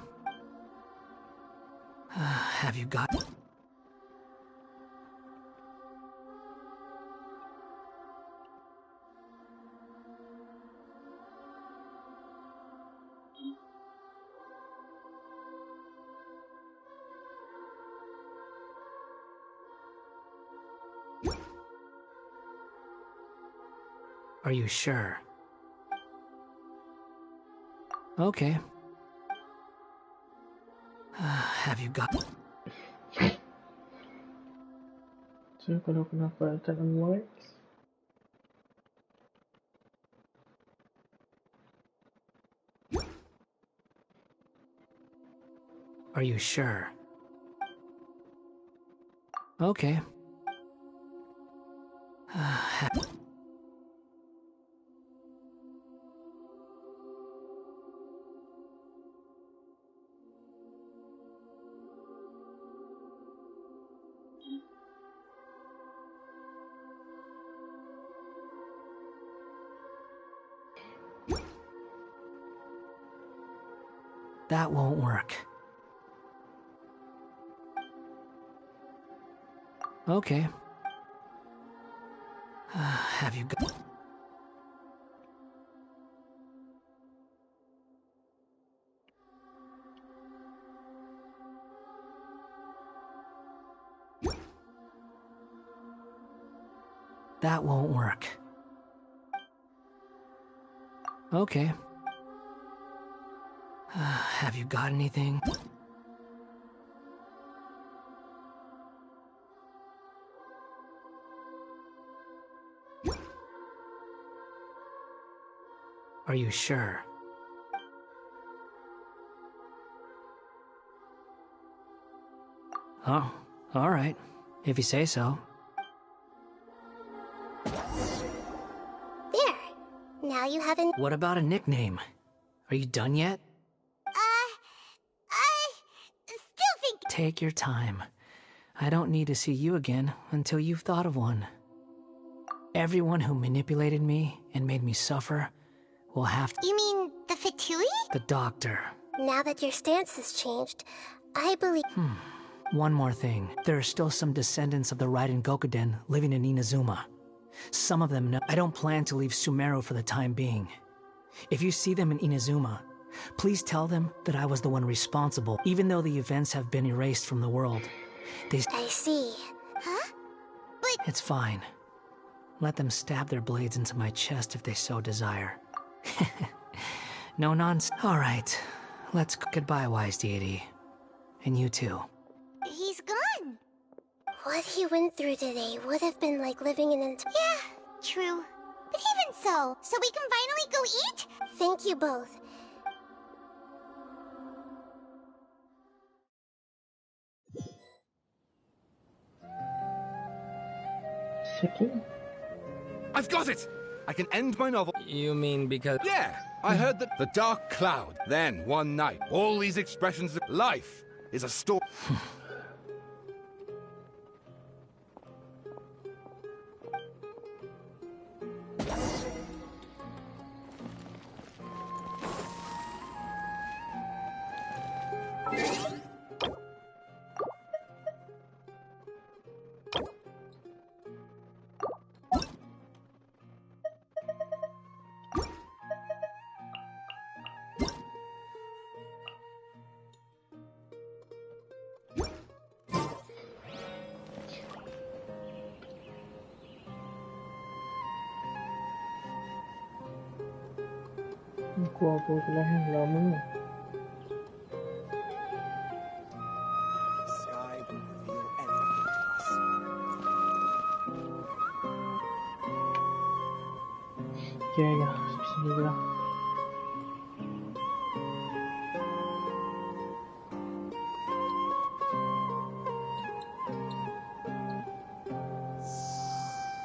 Have you got... Are you sure? Okay. Have you got... So kalau kenapa tak unlock? Are you sure? Okay. That won't work. Okay. Have you got... That won't work. Okay. Have you got anything? Are you sure? Oh, all right. If you say so. There. Now you have a... What about a nickname? Are you done yet? I still think... Take your time. I don't need to see you again until you've thought of one. Everyone who manipulated me and made me suffer will have to... You mean the Fatui? The doctor. Now that your stance has changed, I believe... One more thing. There are still some descendants of the Raiden Gokuden living in Inazuma. Some of them know... I don't plan to leave Sumeru for the time being. If you see them in Inazuma, please tell them that I was the one responsible, even though the events have been erased from the world. I see. Huh? But... It's fine. Let them stab their blades into my chest if they so desire. No nonsense. All right. Let's... Goodbye, wise deity. And you too. He's gone. What he went through today would have been like living in an... Yeah, true. But even so we can finally go eat? Thank you both. I've got it! I can end my novel. You mean because... Yeah! I heard that the dark cloud. Then, one night, all these expressions of life is a story. Aku apa kelahan lama. Okay, bismillah.